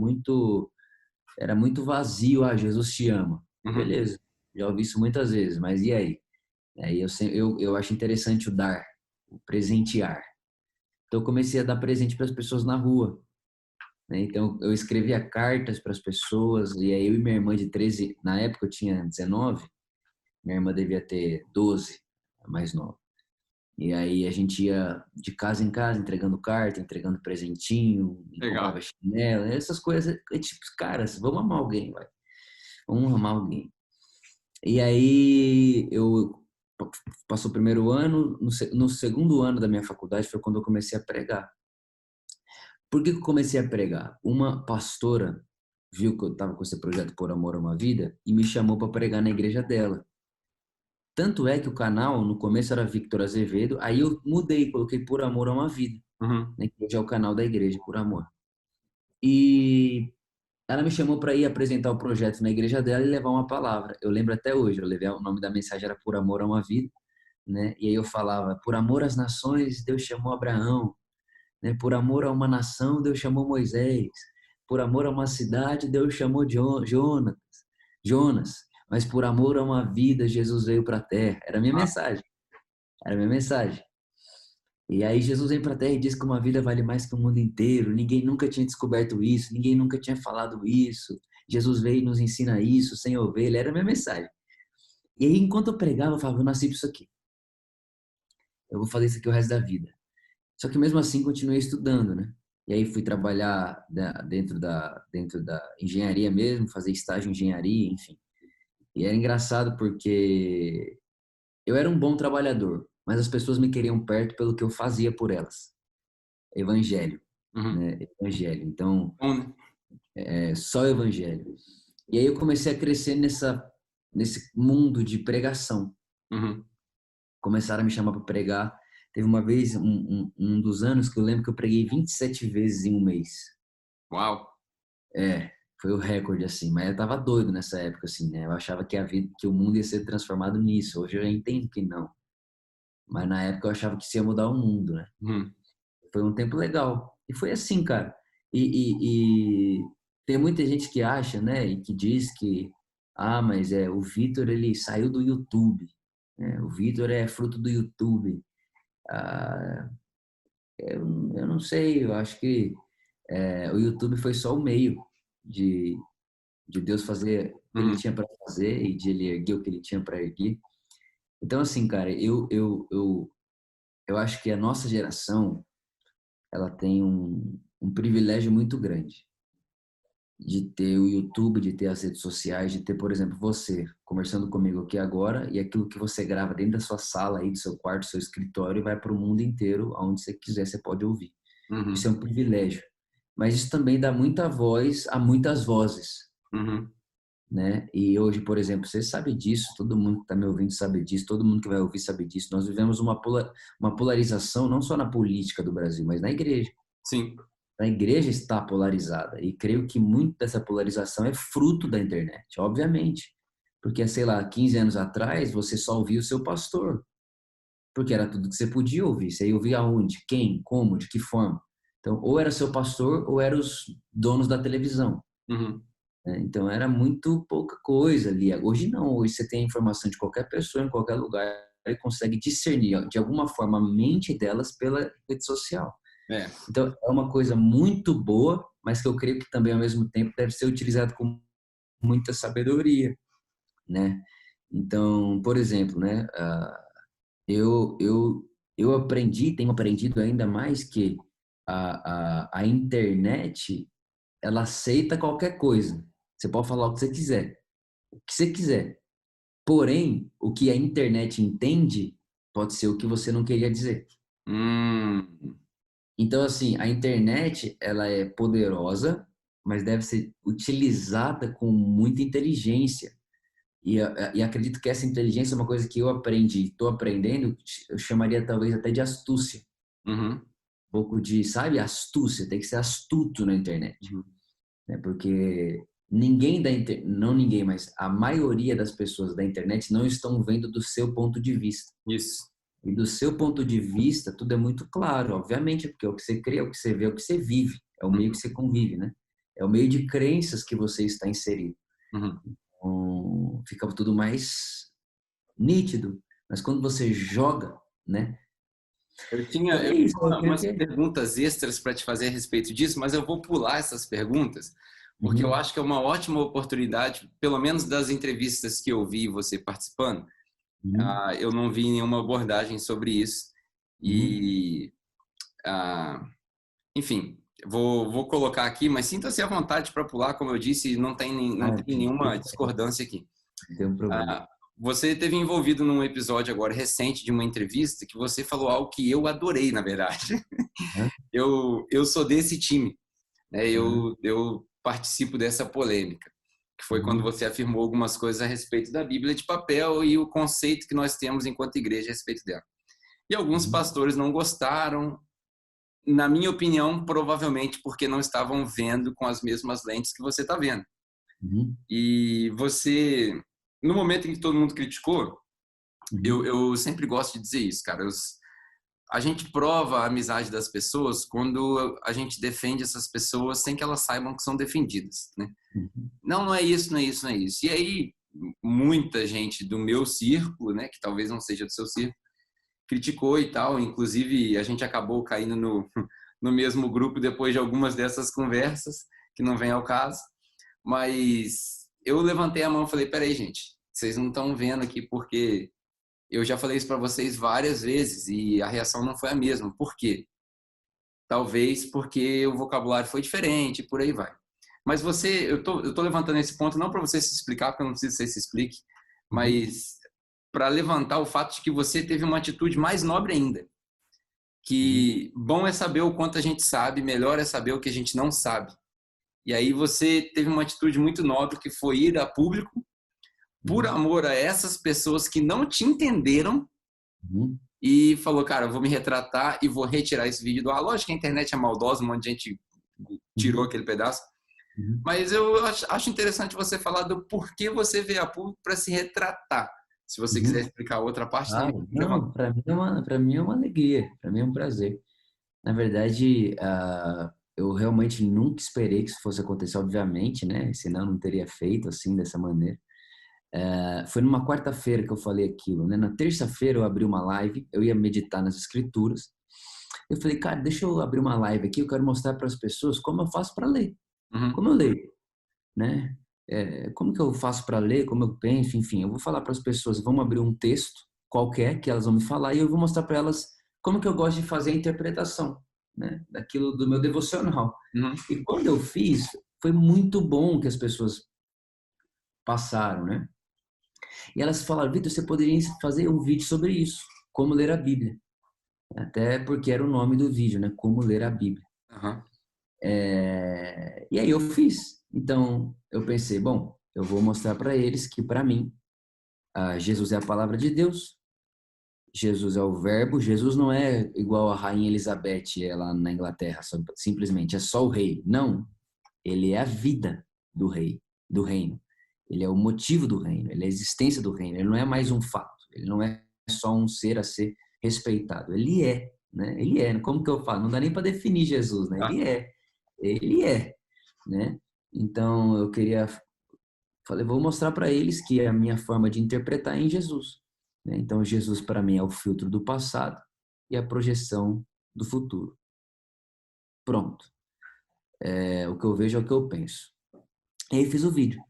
era muito vazio. Ah, Jesus te ama. Uhum. Beleza, já ouvi isso muitas vezes, mas e aí? Aí eu acho interessante o dar, o presentear. Então eu comecei a dar presente para as pessoas na rua, né? Então eu escrevia cartas para as pessoas, e aí eu e minha irmã de 13, na época eu tinha 19, minha irmã devia ter 12, a mais nova. E aí a gente ia de casa em casa entregando carta, entregando presentinho, e comprava Legal. chinelo, essas coisas. Tipo, cara, vamos amar alguém, vai. Vamos amar alguém. E aí eu passou o primeiro ano, no segundo ano da minha faculdade foi quando eu comecei a pregar. Por que eu comecei a pregar? Uma pastora viu que eu estava com esse projeto Por Amor a uma Vida e me chamou para pregar na igreja dela. Tanto é que o canal, no começo era Victor Azevedo, aí eu mudei, coloquei Por Amor a uma Vida, Uhum. né, que hoje é o canal da igreja, Por Amor. E ela me chamou para ir apresentar o projeto na igreja dela e levar uma palavra. Eu lembro até hoje, eu levei o nome da mensagem era Por Amor a uma Vida, né? E aí eu falava, por amor às nações, Deus chamou Abraão, né? Por amor a uma nação, Deus chamou Moisés. Por amor a uma cidade, Deus chamou Jonas. Mas por amor a uma vida, Jesus veio para a terra. Era a minha Massa. mensagem. Era a minha mensagem. E aí Jesus vem para a terra e diz que uma vida vale mais que o mundo inteiro. Ninguém nunca tinha descoberto isso, ninguém nunca tinha falado isso. Jesus veio e nos ensina isso, sem ovelha. Era a minha mensagem. E aí, enquanto eu pregava, eu falava, eu nasci para isso aqui. Eu vou fazer isso aqui o resto da vida. Só que mesmo assim continuei estudando, né? E aí fui trabalhar dentro da engenharia mesmo, fazer estágio em engenharia, enfim. E era engraçado porque eu era um bom trabalhador, mas as pessoas me queriam perto pelo que eu fazia por elas. Evangelho, Uhum. né? Evangelho. Então, Bom, né? só evangelho. E aí eu comecei a crescer nesse mundo de pregação. Uhum. Começaram a me chamar para pregar. Teve uma vez, um dos anos, que eu lembro que eu preguei 27 vezes em um mês. Uau. Foi o recorde, assim. Mas eu tava doido nessa época, assim, né? Eu achava que a vida, que o mundo ia ser transformado nisso. Hoje eu já entendo que não. Mas na época eu achava que isso ia mudar o mundo, né? Uhum. Foi um tempo legal. E foi assim, cara. E tem muita gente que acha, né? E que diz que ah, mas o Vitor, ele saiu do YouTube, né? O Vitor é fruto do YouTube. Ah, eu não sei, eu acho que o YouTube foi só o meio de, de Deus fazer o que ele Uhum, tinha para fazer e de ele erguer o que ele tinha para erguer. Então, assim, cara, eu acho que a nossa geração, ela tem um privilégio muito grande de ter o YouTube, de ter as redes sociais, de ter, por exemplo, você conversando comigo aqui agora e aquilo que você grava dentro da sua sala aí, do seu quarto, do seu escritório, vai para o mundo inteiro, aonde você quiser, você pode ouvir. Isso é uhum, um privilégio. Mas isso também dá muita voz a muitas vozes, uhum. né? E hoje, por exemplo, você sabe disso, todo mundo que está me ouvindo sabe disso, todo mundo que vai ouvir sabe disso. Nós vivemos uma polarização não só na política do Brasil, mas na igreja. Sim. A igreja está polarizada e creio que muito dessa polarização é fruto da internet, obviamente. Porque, sei lá, 15 anos atrás, você só ouvia o seu pastor, porque era tudo que você podia ouvir. Você ia ouvir aonde, quem, como, de que forma. Então, ou era seu pastor ou eram os donos da televisão, Uhum, né? Então, era muito pouca coisa ali. Hoje não, hoje você tem a informação de qualquer pessoa, em qualquer lugar, e consegue discernir, de alguma forma, a mente delas pela rede social. é. Então, é uma coisa muito boa, mas que eu creio que também, ao mesmo tempo, deve ser utilizado com muita sabedoria, né? Então, por exemplo, né, eu, eu, eu aprendi, tenho aprendido ainda mais que a internet, ela aceita qualquer coisa. Você pode falar o que você quiser, o que você quiser. Porém, o que a internet entende pode ser o que você não queria dizer. Hum, Então, assim, a internet, ela é poderosa, mas deve ser utilizada com muita inteligência. E acredito que essa inteligência é uma coisa que eu aprendi, estou aprendendo, eu chamaria talvez até de astúcia. uhum, Um pouco de, sabe, astúcia, tem que ser astuto na internet, uhum. né? Porque ninguém da internet, não ninguém, mas a maioria das pessoas da internet não estão vendo do seu ponto de vista. Isso. E do seu ponto de vista, tudo é muito claro, obviamente, porque é o que você crê, é o que você vê, é o que você vive, é o meio que Uhum, você convive, né? É o meio de crenças que você está inserido. uhum. Então, fica tudo mais nítido. Mas quando você joga, né? Então é Eu tinha isso, eu creio umas que... perguntas extras para te fazer a respeito disso, mas eu vou pular essas perguntas, porque eu Uhum, acho que é uma ótima oportunidade, pelo menos das entrevistas que eu vi você participando, uhum, eu não vi nenhuma abordagem sobre isso. uhum. E, ah, enfim, vou colocar aqui, mas sinta-se à vontade para pular, como eu disse, não Ah, tem nenhuma discordância aqui. não tem um problema. Você teve envolvido num episódio agora recente de uma entrevista que você falou algo que eu adorei, na verdade. Aham, Eu sou desse time, né? aham, Eu participo dessa polêmica, que foi quando uhum, você afirmou algumas coisas a respeito da Bíblia de papel e o conceito que nós temos enquanto igreja a respeito dela. E alguns uhum, pastores não gostaram, na minha opinião, provavelmente porque não estavam vendo com as mesmas lentes que você está vendo. uhum, E você, no momento em que todo mundo criticou, uhum, eu sempre gosto de dizer isso, cara. A gente prova a amizade das pessoas quando a gente defende essas pessoas sem que elas saibam que são defendidas, né? uhum, Não, não é isso, não é isso, não é isso. E aí, muita gente do meu círculo, né, que talvez não seja do seu círculo, criticou e tal. Inclusive, a gente acabou caindo no mesmo grupo depois de algumas dessas conversas, que não vem ao caso. Mas eu levantei a mão e falei: peraí, gente, vocês não estão vendo aqui porque eu já falei isso para vocês várias vezes e a reação não foi a mesma. Por quê? Talvez porque o vocabulário foi diferente, por aí vai. Mas eu tô levantando esse ponto não para você se explicar, porque eu não preciso que você se explique, uhum, mas para levantar o fato de que você teve uma atitude mais nobre ainda. uhum, Que bom é saber o quanto a gente sabe, melhor é saber o que a gente não sabe. E aí você teve uma atitude muito nobre que foi ir a público por uhum, amor a essas pessoas que não te entenderam uhum, e falou, cara, eu vou me retratar e vou retirar esse vídeo do ar. Lógico que a internet é maldosa, um monte de gente tirou uhum, aquele pedaço, uhum. mas eu acho interessante você falar do porquê você veio a público para se retratar. Se você quiser Uhum. explicar a outra parte, também Claro, levanta. não, para mim é uma alegria, para mim é um prazer. Na verdade, eu realmente nunca esperei que isso fosse acontecer, obviamente, né? Senão eu não teria feito assim, dessa maneira. Foi numa quarta-feira que eu falei aquilo, né? Na terça-feira eu abri uma live, eu ia meditar nas escrituras. Eu falei, cara, deixa eu abrir uma live aqui, eu quero mostrar para as pessoas como eu faço para ler. Uhum. Como eu leio, né? Como que eu faço para ler, como eu penso, enfim. Eu vou falar para as pessoas, vamos abrir um texto qualquer que elas vão me falar e eu vou mostrar para elas como que eu gosto de fazer a interpretação, né? Daquilo do meu devocional. Uhum. E quando eu fiz, foi muito bom que as pessoas passaram, né? E elas falaram, Vitor, você poderia fazer um vídeo sobre isso, como ler a Bíblia. Até porque era o nome do vídeo, né? Como ler a Bíblia. Uhum. E aí eu fiz. Então eu pensei, bom, eu vou mostrar para eles que para mim Jesus é a palavra de Deus, Jesus é o Verbo, Jesus não é igual a Rainha Elizabeth lá na Inglaterra, simplesmente é só o rei. Não, ele é a vida do rei, do reino. Ele é o motivo do reino, ele é a existência do reino. Ele não é mais um fato, ele não é só um ser a ser respeitado. Ele é, né? Ele é. Como que eu falo? Não dá nem para definir Jesus, né? Ah, Ele é, né? Então eu falei, vou mostrar para eles que é a minha forma de interpretar é em Jesus, né? Então Jesus para mim é o filtro do passado e a projeção do futuro. Pronto. O que eu vejo é o que eu penso. E aí fiz o vídeo.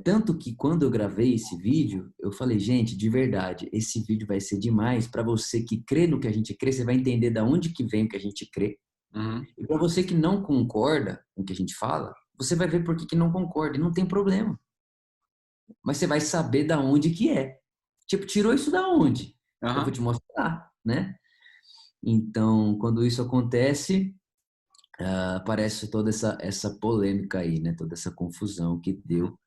Tanto que quando eu gravei esse vídeo, eu falei, gente, de verdade, esse vídeo vai ser demais para você que crê no que a gente crê, você vai entender da onde que vem o que a gente crê. uhum. E para você que não concorda com o que a gente fala, você vai ver por que não concorda e não tem problema. Mas você vai saber da onde que é. Tipo, tirou isso da onde? Eu vou Uhum. te mostrar, né? Então, quando isso acontece, aparece toda essa polêmica aí, né? Toda essa confusão que deu.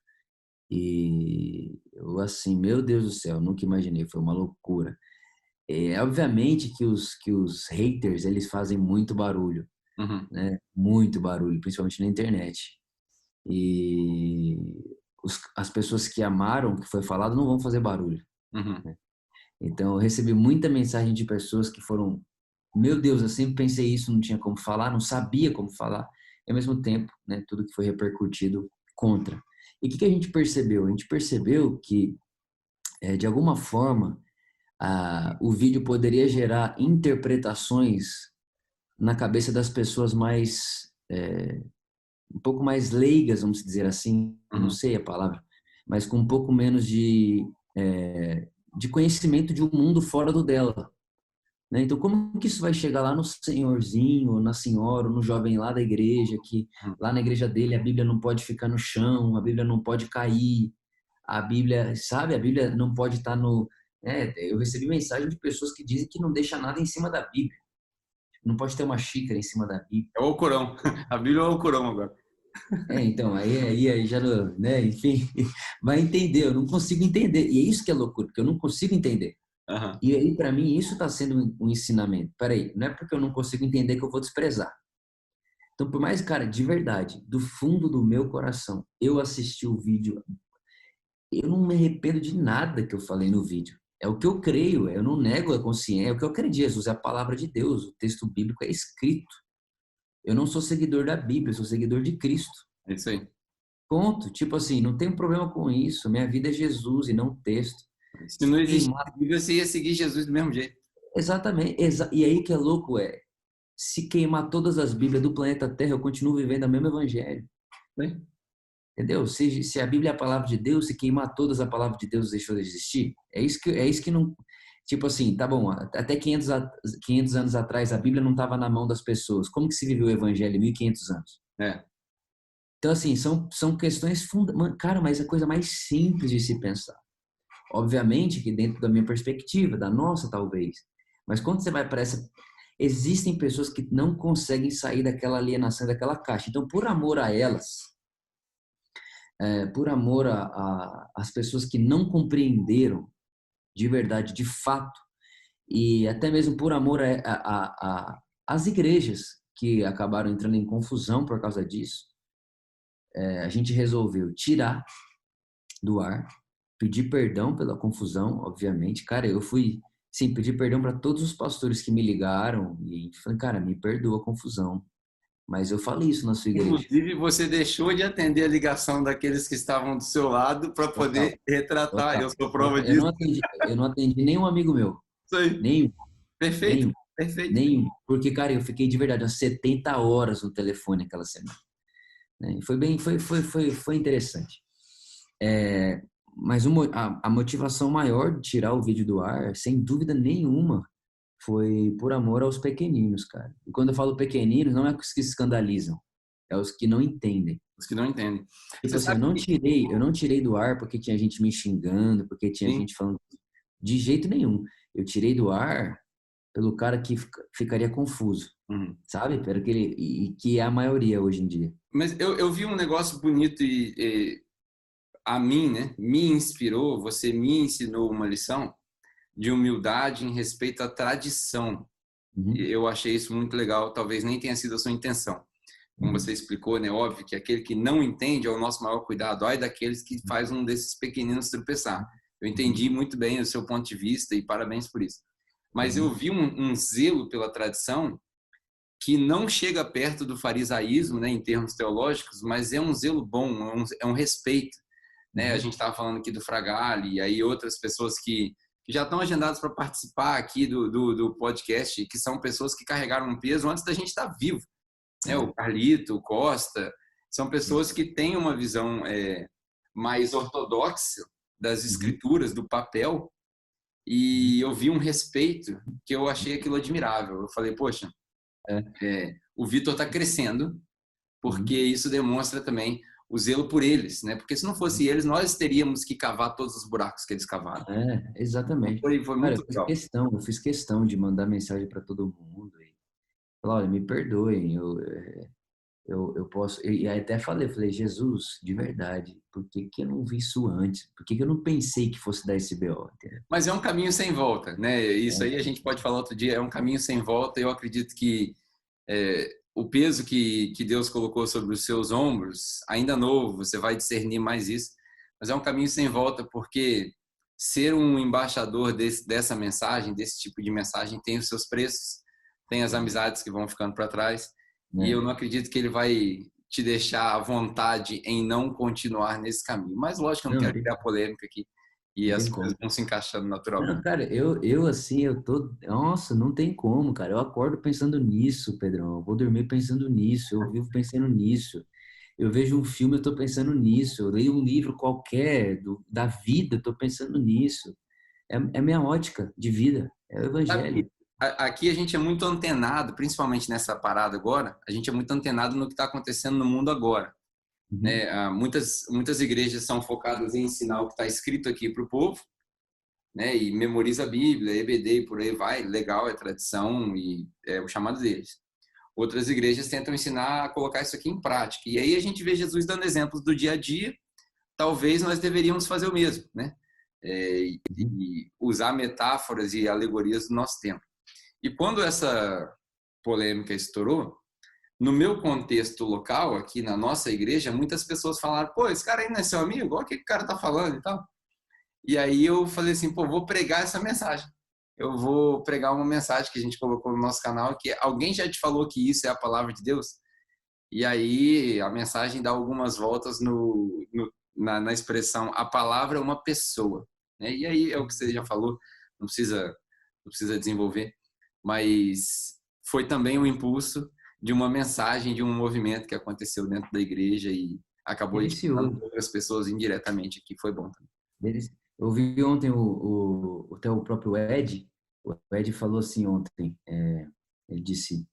E eu assim, meu Deus do céu, nunca imaginei, foi uma loucura. Obviamente que os haters, eles fazem muito barulho, Uhum. né? Muito barulho, principalmente na internet. E as pessoas que amaram o que foi falado não vão fazer barulho. Uhum. Então, eu recebi muita mensagem de pessoas que foram, meu Deus, eu sempre pensei isso, não tinha como falar, não sabia como falar. E ao mesmo tempo, né, tudo que foi repercutido contra. E o que a gente percebeu? A gente percebeu que, de alguma forma, o vídeo poderia gerar interpretações na cabeça das pessoas um pouco mais leigas, vamos dizer assim, não Uhum. sei a palavra, mas com um pouco menos de conhecimento de um mundo fora do dela. Né? Então, como que isso vai chegar lá no senhorzinho, ou na senhora, ou no jovem lá da igreja, que Uhum. lá na igreja dele a Bíblia não pode ficar no chão, a Bíblia não pode cair, a Bíblia, sabe, a Bíblia não pode estar no... eu recebi mensagem de pessoas que dizem que não deixa nada em cima da Bíblia, não pode ter uma xícara em cima da Bíblia. É o Alcorão. A Bíblia é o Alcorão agora. Então, aí já, né, enfim, vai entender, eu não consigo entender, e é isso que é loucura, porque eu não consigo entender. Uhum. E aí, para mim, isso está sendo um ensinamento. Peraí, não é porque eu não consigo entender que eu vou desprezar. Então, por mais, cara, de verdade, do fundo do meu coração, eu assisti o vídeo, eu não me arrependo de nada que eu falei no vídeo. É o que eu creio, eu não nego a consciência, é o que eu acredito. Jesus é a palavra de Deus, o texto bíblico é escrito. Eu não sou seguidor da Bíblia, eu sou seguidor de Cristo. É isso aí. Ponto. Tipo assim, não tem problema com isso. Minha vida é Jesus e não o texto. Se Se não existisse queimar, Bíblia, você ia seguir Jesus do mesmo jeito. exatamente. E aí que é louco se queimar todas as Bíblias do planeta Terra, eu continuo vivendo o mesmo evangelho. Né? Entendeu? Se a Bíblia é a palavra de Deus, se queimar todas a palavra de Deus deixou de existir. É isso que não. Tipo assim, tá bom, até 500 anos atrás a Bíblia não estava na mão das pessoas. Como que se viveu o evangelho em 1500 anos? É. Então, assim, são questões fundamentais. Cara, mas é a coisa mais simples de se pensar. Obviamente que dentro da minha perspectiva, da nossa talvez. Mas quando você vai para essa. Existem pessoas que não conseguem sair daquela alienação, daquela caixa. Então, por amor a elas, por amor às pessoas que não compreenderam de verdade, de fato, e até mesmo por amor às igrejas que acabaram entrando em confusão por causa disso, a gente resolveu tirar do ar, pedir perdão pela confusão, obviamente. Cara, eu fui, sim, pedir perdão para todos os pastores que me ligaram e falei, cara, me perdoa a confusão, mas eu falei isso na sua igreja. Inclusive, você deixou de atender a ligação daqueles que estavam do seu lado para Total, poder retratar. Eu total, sou prova total. disso. Eu não atendi nenhum amigo meu, Isso aí. nenhum, Perfeito, nenhum, perfeito. nenhum. Porque, cara, eu fiquei de verdade umas 70 horas no telefone aquela semana, né? E foi interessante. Mas a motivação maior de tirar o vídeo do ar, sem dúvida nenhuma, foi por amor aos pequeninos, cara. E quando eu falo pequeninos, não é os que se escandalizam, é os que não entendem. Os que não entendem. Tipo Você assim, sabe que eu não tirei do ar porque tinha gente me xingando, porque tinha sim. gente falando de jeito nenhum. Eu tirei do ar pelo cara que ficaria confuso, Uhum. sabe? Pelo que e que é a maioria hoje em dia. Mas eu vi um negócio bonito e a mim, né, me inspirou, você me ensinou uma lição de humildade em respeito à tradição. Uhum. Eu achei isso muito legal, talvez nem tenha sido a sua intenção. Como você explicou, né, óbvio que aquele que não entende é o nosso maior cuidado, ai daqueles que faz um desses pequeninos tropeçar. Eu Uhum. entendi muito bem o seu ponto de vista e parabéns por isso. Mas eu Uhum. vi um zelo pela tradição que não chega perto do farisaísmo, né, em termos teológicos, mas é um zelo bom, é um respeito, né? A Uhum. gente estava falando aqui do Fragale, e aí outras pessoas que já estão agendadas para participar aqui do podcast, que são pessoas que carregaram um peso antes da gente estar vivo, né? O É. Carlito, o Costa, são pessoas que têm uma visão mais ortodoxa das Uhum. escrituras, do papel, e eu vi um respeito que eu achei aquilo admirável. Eu falei, poxa, É. o Vitor está crescendo, porque Uhum. isso demonstra também o zelo por eles, né? Porque se não fosse eles, nós teríamos que cavar todos os buracos que eles cavaram. Então Exatamente. foi Cara, muito legal. eu fiz questão de mandar mensagem para todo mundo e falar, olha, me perdoem, eu posso, e aí até falei, Jesus, de verdade, por que que eu não vi isso antes? Por que que eu não pensei que fosse dar esse BO, entendeu? Mas é um caminho sem volta, né? Isso aí a É. gente pode falar outro dia, é um caminho sem volta. Eu acredito que o peso que Deus colocou sobre os seus ombros, ainda novo, você vai discernir mais isso, mas é um caminho sem volta, porque ser um embaixador dessa mensagem, desse tipo de mensagem, tem os seus preços, tem as amizades que vão ficando para trás, e eu Né? não acredito que ele vai te deixar à vontade em não continuar nesse caminho. Mas, lógico, eu não Não, quero criar polêmica aqui, e não as tem coisas como. vão se encaixando Não, naturalmente. cara, eu assim, nossa, não tem como, cara. Eu acordo pensando nisso, Pedrão. Eu vou dormir pensando nisso, eu vivo pensando nisso. Eu vejo um filme, eu tô pensando nisso. Eu leio um livro qualquer da vida, eu tô pensando nisso. É minha ótica de vida, é o Sabe que evangelho. aqui a gente é muito antenado, principalmente nessa parada agora, a gente é muito antenado no que está acontecendo no mundo agora, Uhum. né? Muitas igrejas são focadas em ensinar o que está escrito aqui para o povo, né? E memoriza a Bíblia, EBD e por aí vai, legal, é tradição e é o chamado deles. Outras igrejas tentam ensinar a colocar isso aqui em prática. E aí a gente vê Jesus dando exemplos do dia a dia. Talvez nós deveríamos fazer o mesmo, né? Uhum. E usar metáforas e alegorias do nosso tempo. E quando essa polêmica estourou, no meu contexto local, aqui na nossa igreja, muitas pessoas falaram: pô, esse cara aí não é seu amigo? Olha o que o cara tá falando e tal. E aí eu falei assim: pô, vou pregar essa mensagem. Eu vou pregar uma mensagem que a gente colocou no nosso canal, que alguém já te falou que isso é a palavra de Deus? E aí a mensagem dá algumas voltas na expressão: a palavra é uma pessoa, né? E aí é o que você já falou, não precisa desenvolver, mas foi também um impulso de uma mensagem, de um movimento que aconteceu dentro da igreja e acabou edificando Delicioso. outras pessoas indiretamente aqui, foi bom também. Eu ouvi ontem até o próprio Ed, o Ed falou assim ontem, ele disse,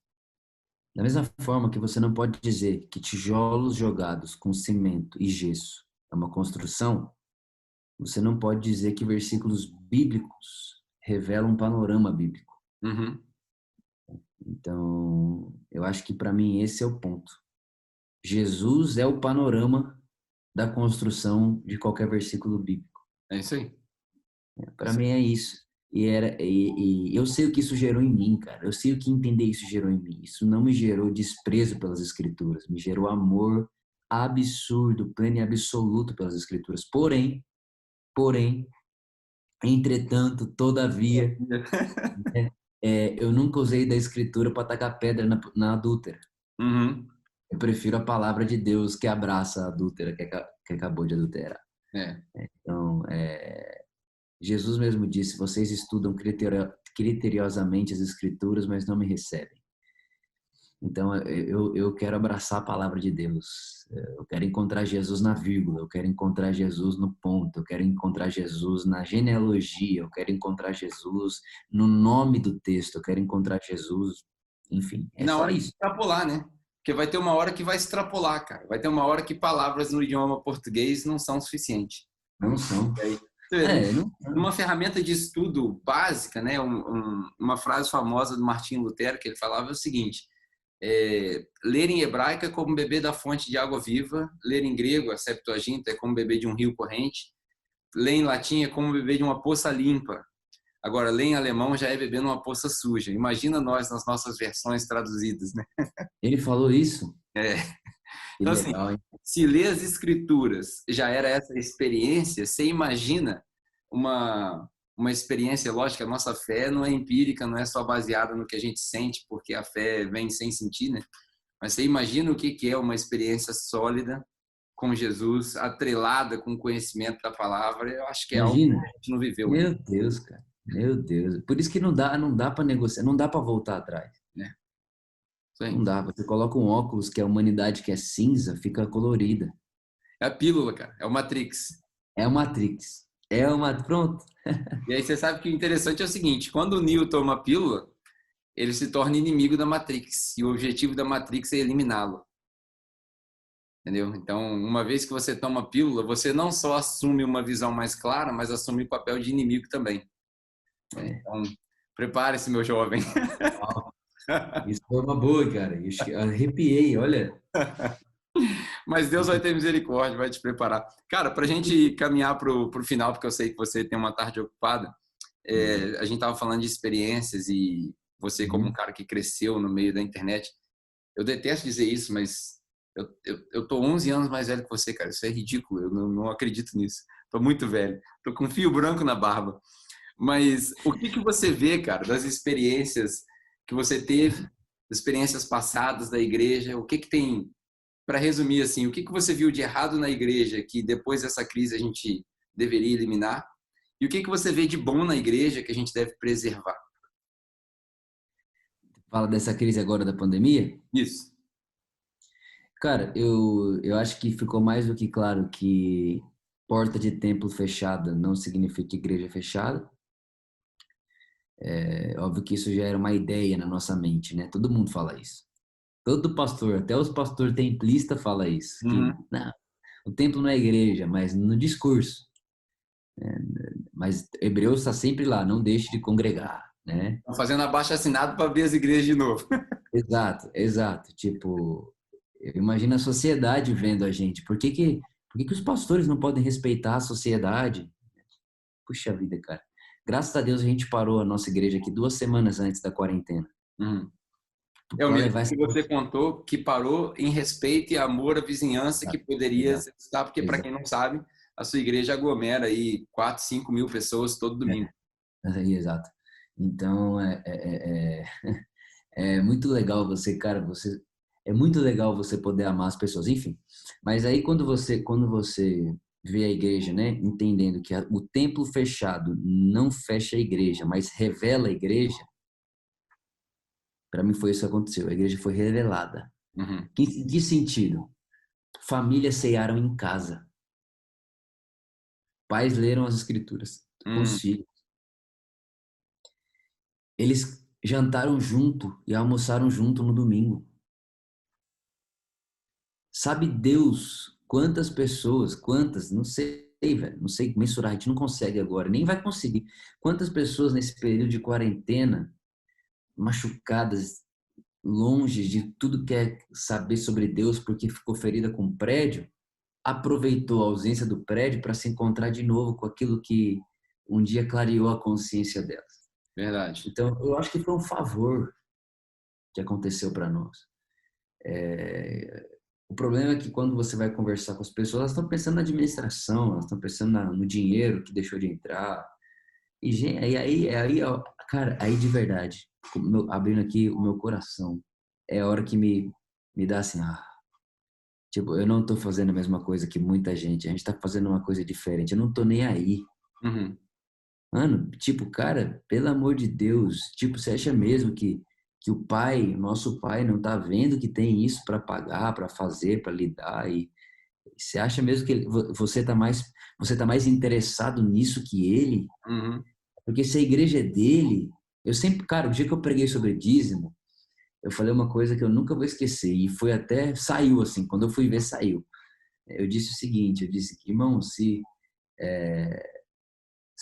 da mesma forma que você não pode dizer que tijolos jogados com cimento e gesso é uma construção, você não pode dizer que versículos bíblicos revelam um panorama bíblico. Uhum. Então, eu acho que para mim esse é o ponto. Jesus é o panorama da construção de qualquer versículo bíblico. É isso aí. Para mim é isso. E eu sei o que isso gerou em mim, cara. Eu sei o que entender isso gerou em mim. Isso não me gerou desprezo pelas escrituras, me gerou amor absurdo, pleno e absoluto pelas escrituras. Porém, entretanto, todavia, eu nunca usei da escritura para tacar pedra na adúltera. Uhum. Eu prefiro a palavra de Deus que abraça a adúltera que acabou de adulterar. É. Então, Jesus mesmo disse: vocês estudam criteriosamente as Escrituras, mas não me recebem. Então, eu quero abraçar a palavra de Deus. Eu quero encontrar Jesus na vírgula, eu quero encontrar Jesus no ponto, eu quero encontrar Jesus na genealogia, eu quero encontrar Jesus no nome do texto, eu quero encontrar Jesus. Enfim, E é na só hora de isso. extrapolar, né? Porque vai ter uma hora que vai extrapolar, cara. Vai ter uma hora que palavras no idioma português não são suficientes. Não são. E aí, você vê, Não. numa ferramenta de estudo básica, né? Uma frase famosa do Martinho Lutero que ele falava é o seguinte: ler em hebraico é como beber da fonte de água viva, ler em grego, a Septuaginta, é como beber de um rio corrente, ler em latim é como beber de uma poça limpa. Agora, ler em alemão já é beber numa poça suja. Imagina nós nas nossas versões traduzidas, né? Ele falou isso? É. Que Então, assim, legal, hein? se ler as escrituras já era essa experiência, você imagina uma experiência, lógica, a nossa fé não é empírica, não é só baseada no que a gente sente, porque a fé vem sem sentir, né? Mas você imagina o que é uma experiência sólida com Jesus, atrelada com o conhecimento da palavra, eu acho que é algo que Imagina. a gente não viveu ainda, Meu Deus, cara. Meu Deus. Por isso que não dá para negociar, não dá para voltar atrás. né? Isso aí. Não dá. Você coloca um óculos que a humanidade que é cinza, fica colorida. É a pílula, cara, é o Matrix. É o Matrix. Pronto. E aí você sabe que o interessante é o seguinte, quando o Neo toma a pílula, ele se torna inimigo da Matrix, e o objetivo da Matrix é eliminá-lo. Entendeu? Então, uma vez que você toma a pílula, você não só assume uma visão mais clara, mas assume o papel de inimigo também. É. Então, prepare-se, meu jovem. Ó, isso foi uma boa, cara. Eu arrepiei, olha. Mas Deus vai ter misericórdia, vai te preparar. Cara, para a gente caminhar para o final, porque eu sei que você tem uma tarde ocupada, a gente estava falando de experiências e você, como um Uhum. cara que cresceu no meio da internet, eu detesto dizer isso, mas eu tô 11 anos mais velho que você, cara. Isso é ridículo, eu não acredito nisso. Tô muito velho, tô com fio branco na barba. Mas o que que você vê, cara, das experiências que você teve, das experiências passadas da igreja? O que que tem, para resumir assim, o que que você viu de errado na igreja que depois dessa crise a gente deveria eliminar? E o que que você vê de bom na igreja que a gente deve preservar? Fala dessa crise agora da pandemia. Isso. Cara, eu acho que ficou mais do que claro que porta de templo fechada não significa igreja fechada. É óbvio que isso já era uma ideia na nossa mente, né? Todo mundo fala isso. Todo pastor, até os pastores templistas fala isso, que Uhum. não, o templo não é igreja, mas no discurso. Mas Hebreus está sempre lá, não deixe de congregar, né? Estão fazendo abaixo-assinado para abrir as igrejas de novo. Exato, exato. Tipo, imagina a sociedade vendo a gente. Por que que os pastores não podem respeitar a sociedade? Puxa vida, cara. Graças a Deus a gente parou a nossa igreja aqui 2 semanas antes da quarentena. Uhum. É o Para mesmo levar essa. que você contou, que parou em respeito e amor à vizinhança que Exato, poderia exato, estar, porque para quem exato. não sabe, a sua igreja aglomera aí 4, 5 mil pessoas todo domingo. Exato. Então, é muito legal você, cara, é muito legal você poder amar as pessoas, enfim. Mas aí quando você vê a igreja, né, entendendo que o templo fechado não fecha a igreja, mas revela a igreja, para mim foi isso que aconteceu. A igreja foi revelada. Uhum. Que sentido? Famílias cearam em casa. Pais leram as escrituras com Uhum. os filhos. Eles jantaram junto e almoçaram junto no domingo. Sabe Deus quantas pessoas, quantas, não sei, velho, não sei mensurar, a gente não consegue agora, nem vai conseguir. Quantas pessoas nesse período de quarentena, machucadas, longe de tudo que é saber sobre Deus porque ficou ferida com o prédio, aproveitou a ausência do prédio para se encontrar de novo com aquilo que um dia clareou a consciência delas. Verdade. Então, eu acho que foi um favor que aconteceu para nós. O problema é que quando você vai conversar com as pessoas, elas estão pensando na administração, elas estão pensando no dinheiro que deixou de entrar. E aí, ó, cara, aí de verdade, abrindo aqui o meu coração, é a hora que me me dá assim, tipo, eu não tô fazendo a mesma coisa que muita gente, a gente tá fazendo uma coisa diferente, eu não tô nem aí. Uhum. Mano, tipo, cara, pelo amor de Deus, tipo, você acha mesmo que o pai, o nosso pai, não tá vendo que tem isso para pagar, para fazer, para lidar? E você acha mesmo que você tá mais interessado nisso que ele? Uhum. Porque se a igreja é dele, eu sempre, cara, o dia que eu preguei sobre dízimo, eu falei uma coisa que eu nunca vou esquecer, e foi até, saiu assim, quando eu fui ver, saiu. Eu disse o seguinte, eu disse, irmão, se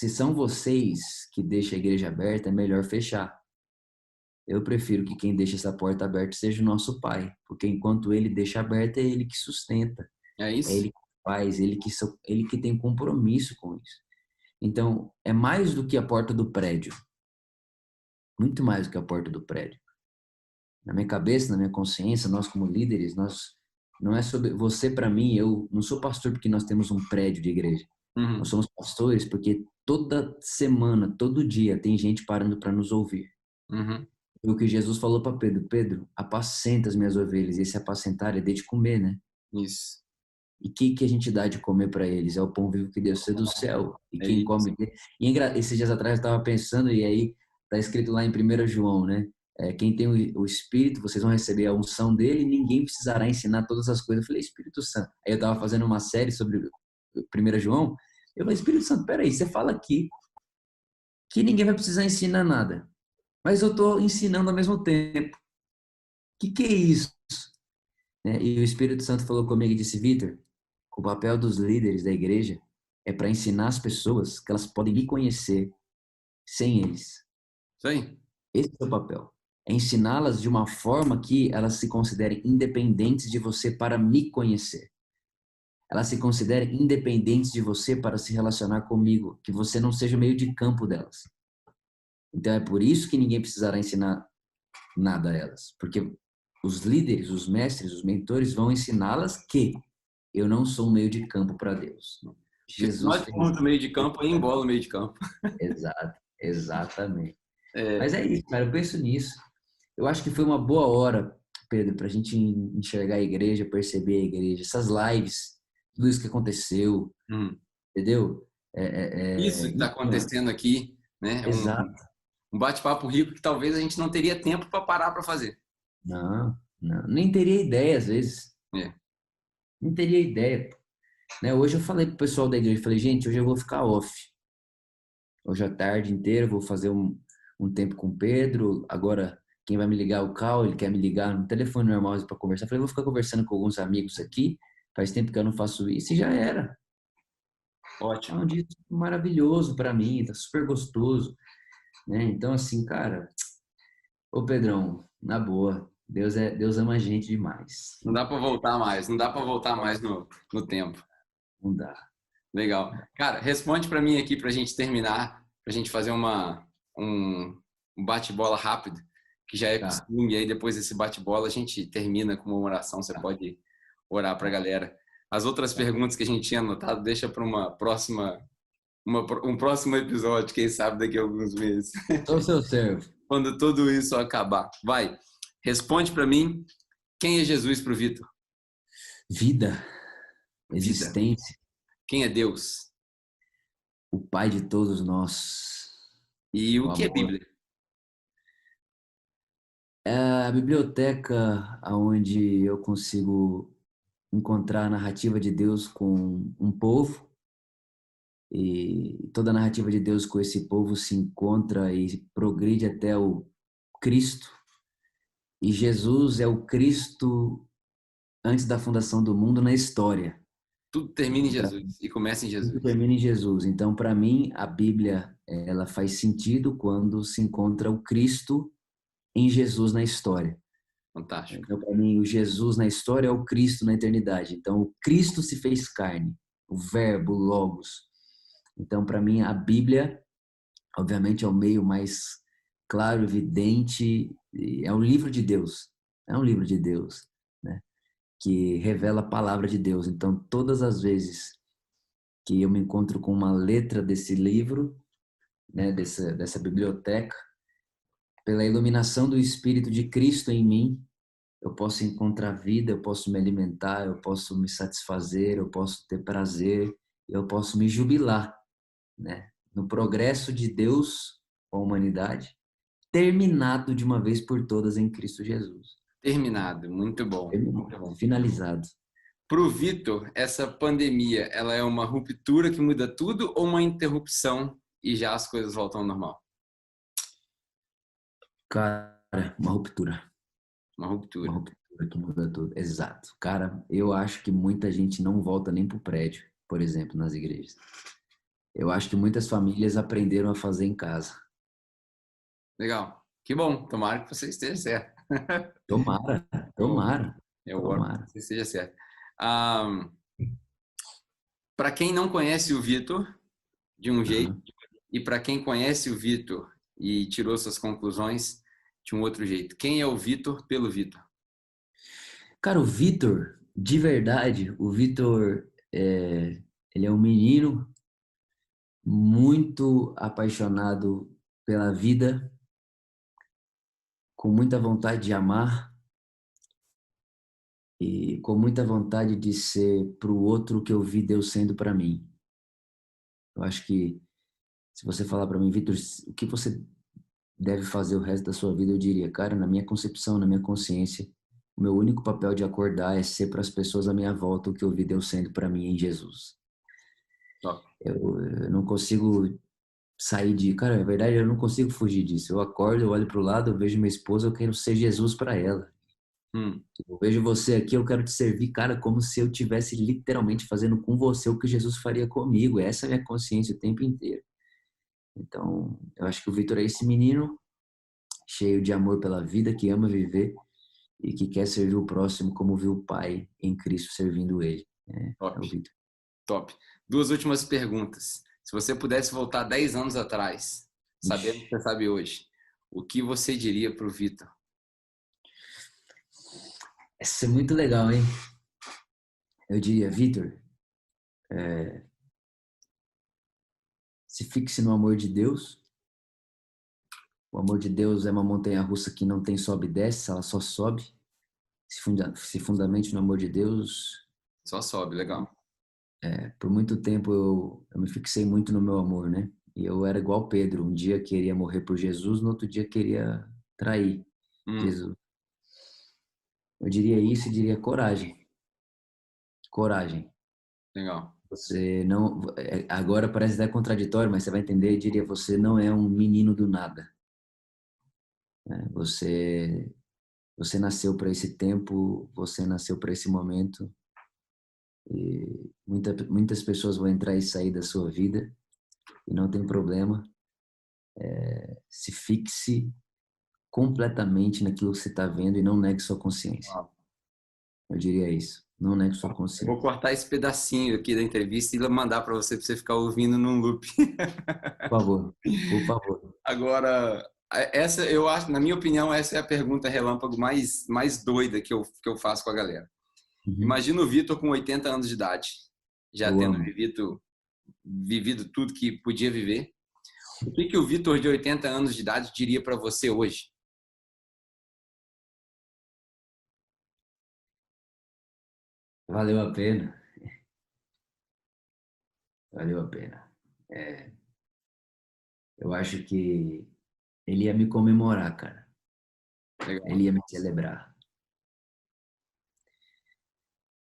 são vocês que deixam a igreja aberta, é melhor fechar. Eu prefiro que quem deixa essa porta aberta seja o nosso pai, porque enquanto ele deixa aberta, é ele que sustenta, É é isso? ele que faz, ele que tem compromisso com isso. Então, é mais do que a porta do prédio, muito mais do que a porta do prédio. Na minha cabeça, na minha consciência, nós como líderes, nós não é sobre você para mim, eu não sou pastor porque nós temos um prédio de igreja. Nós Uhum. somos pastores porque toda semana, todo dia tem gente parando para nos ouvir. Uhum. E o que Jesus falou para Pedro, Pedro, apacenta as minhas ovelhas, e esse apacentar é de comer, né? Isso. E o que a gente dá de comer para eles? É o pão vivo que desceu do céu. E É quem isso. come. Esses dias atrás eu estava pensando, e aí está escrito lá em 1 João, né? Quem tem o Espírito, vocês vão receber a unção dele, e ninguém precisará ensinar todas as coisas. Eu falei, Espírito Santo. Aí eu estava fazendo uma série sobre 1 João. Eu falei, Espírito Santo, peraí, você fala aqui que ninguém vai precisar ensinar nada. Mas eu estou ensinando ao mesmo tempo. O que é isso? Né? E o Espírito Santo falou comigo e disse, Vitor, o papel dos líderes da igreja é para ensinar as pessoas que elas podem me conhecer sem eles. Isso aí. Esse é o papel. É ensiná-las de uma forma que elas se considerem independentes de você para me conhecer. Elas se considerem independentes de você para se relacionar comigo, que você não seja o meio de campo delas. Então é por isso que ninguém precisará ensinar nada a elas, porque os líderes, os mestres, os mentores vão ensiná-las que eu não sou um meio de campo para Deus. Porque se Jesus nós fez formos do isso. meio de campo, aí embola o meio de campo. Exato, exatamente. É, Mas é isso, cara, eu penso nisso. Eu acho que foi uma boa hora, Pedro, para a gente enxergar a igreja, perceber a igreja, essas lives, tudo isso que aconteceu, hum. entendeu? Isso que está Então, acontecendo aqui, né? exato. Um bate-papo rico que talvez a gente não teria tempo para parar para fazer. Não, não, nem teria ideia às vezes. É. Nem teria ideia, né? Hoje eu falei pro pessoal da igreja, falei, gente, hoje eu vou ficar off. Hoje à tarde inteira eu vou fazer um tempo com o Pedro. Agora, quem vai me ligar é o Cal, ele quer me ligar no telefone normal para conversar. Eu falei, vou ficar conversando com alguns amigos aqui. Faz tempo que eu não faço isso e já era. É Ótimo. um dia maravilhoso para mim, tá super gostoso, né? Então, assim, cara, ô Pedrão, na boa, Deus ama a gente demais. Não dá para voltar mais, não dá para voltar mais no tempo. Não dá. Legal. Cara, responde para mim aqui para a gente terminar, para a gente fazer um bate-bola rápido, que já é Tá. costume. E aí depois desse bate-bola a gente termina com uma oração. Você Tá. pode orar para a Tá. galera. As outras Tá. perguntas que a gente tinha anotado, deixa para um próximo episódio, quem sabe daqui a alguns meses, Sou seu servo. quando tudo isso acabar. Vai, responde para mim, quem é Jesus para o Vitor? Vida, Vida. existência, Quem é Deus? o Pai de todos nós, E o o que é amor. Bíblia? É a biblioteca onde eu consigo encontrar a narrativa de Deus com um povo e toda a narrativa de Deus com esse povo se encontra e progride até o Cristo. E Jesus é o Cristo antes da fundação do mundo na história. Tudo termina em Então, Jesus e começa em tudo Jesus. termina em Jesus. Então, para mim, a Bíblia ela faz sentido quando se encontra o Cristo em Jesus na história. Fantástico. Então, para mim, o Jesus na história é o Cristo na eternidade. Então, o Cristo se fez carne, o Verbo, o Logos. Então, para mim, a Bíblia, obviamente, é o meio mais claro, evidente, é um livro de Deus. É um livro de Deus, né? Que revela a palavra de Deus. Então, todas as vezes que eu me encontro com uma letra desse livro, né, dessa biblioteca, pela iluminação do Espírito de Cristo em mim, eu posso encontrar vida, eu posso me alimentar, eu posso me satisfazer, eu posso ter prazer, eu posso me jubilar, né? No progresso de Deus com a humanidade, terminado de uma vez por todas em Cristo Jesus. Terminado. Muito bom. Muito Terminado, bom. finalizado. Para o Vitor, essa pandemia, ela é uma ruptura que muda tudo ou uma interrupção e já as coisas voltam ao normal? Cara, uma ruptura. Uma Uma ruptura. ruptura que muda tudo. Exato. Cara, eu acho que muita gente não volta nem pro prédio, por exemplo, nas igrejas. Eu acho que muitas famílias aprenderam a fazer em casa. Legal. Que bom. Tomara que você esteja certo. Tomara, Eu, tomara, eu oro para tomara. que você esteja certo. Para quem não conhece o Vitor de um jeito, Aham. e para quem conhece o Vitor e tirou suas conclusões de um outro jeito, quem é o Vitor pelo Vitor? Cara, o Vitor, de verdade, o Vitor, ele é um menino muito apaixonado pela vida, com muita vontade de amar e com muita vontade de ser para o outro o que eu vi Deus sendo para mim. Eu acho que se você falar para mim, Vitor, o que você deve fazer o resto da sua vida, eu diria, cara, na minha concepção, na minha consciência, o meu único papel de acordar é ser para as pessoas à minha volta o que eu vi Deus sendo para mim em Jesus. Top. Eu não consigo sair de, cara, na verdade eu não consigo fugir disso. Eu acordo, eu olho para o lado, eu vejo minha esposa, eu quero ser Jesus para ela. Hum, Eu vejo você aqui, eu quero te servir, cara, como se eu tivesse literalmente fazendo com você o que Jesus faria comigo. Essa é a minha consciência o tempo inteiro. Então, eu acho que o Vitor é esse menino cheio de amor pela vida, que ama viver e que quer servir o próximo como viu o Pai em Cristo servindo ele. É top. o Vitor. Top. Duas últimas perguntas. Se você pudesse voltar 10 anos atrás, sabendo o que Ixi, você sabe hoje, o que você diria para o Vitor? essa é muito legal, hein? Eu diria, Vitor, se fixe no amor de Deus. O amor de Deus é uma montanha-russa que não tem sobe e desce, ela só sobe. Se fundamente no amor de Deus. Só sobe, legal. Por muito tempo eu me fixei muito no meu amor, né? E eu era igual Pedro. Um dia queria morrer por Jesus, no outro dia queria trair Hum, Jesus. Eu diria isso e diria coragem. Coragem. legal. Você não. Agora parece até contraditório, mas você vai entender. Eu diria: você não é um menino do nada. Né? Você nasceu para esse tempo, você nasceu para esse momento. E muitas pessoas vão entrar e sair da sua vida e não tem problema. Se fixe completamente naquilo que você está vendo e não negue sua consciência. Uau. Eu diria isso. Não negue sua Eu vou consciência. cortar esse pedacinho aqui da entrevista e mandar para você ficar ouvindo num loop. Por favor. Por favor. Agora, essa eu acho, na minha opinião, essa é a pergunta relâmpago mais doida que eu faço com a galera. Uhum. Imagina o Vitor com 80 anos de idade, já Eu tendo amo. vivido tudo que podia viver. O que que o Vitor de 80 anos de idade diria para você hoje? Valeu a pena. Valeu a pena. Eu acho que ele ia me comemorar, cara. Legal. Ele ia me celebrar.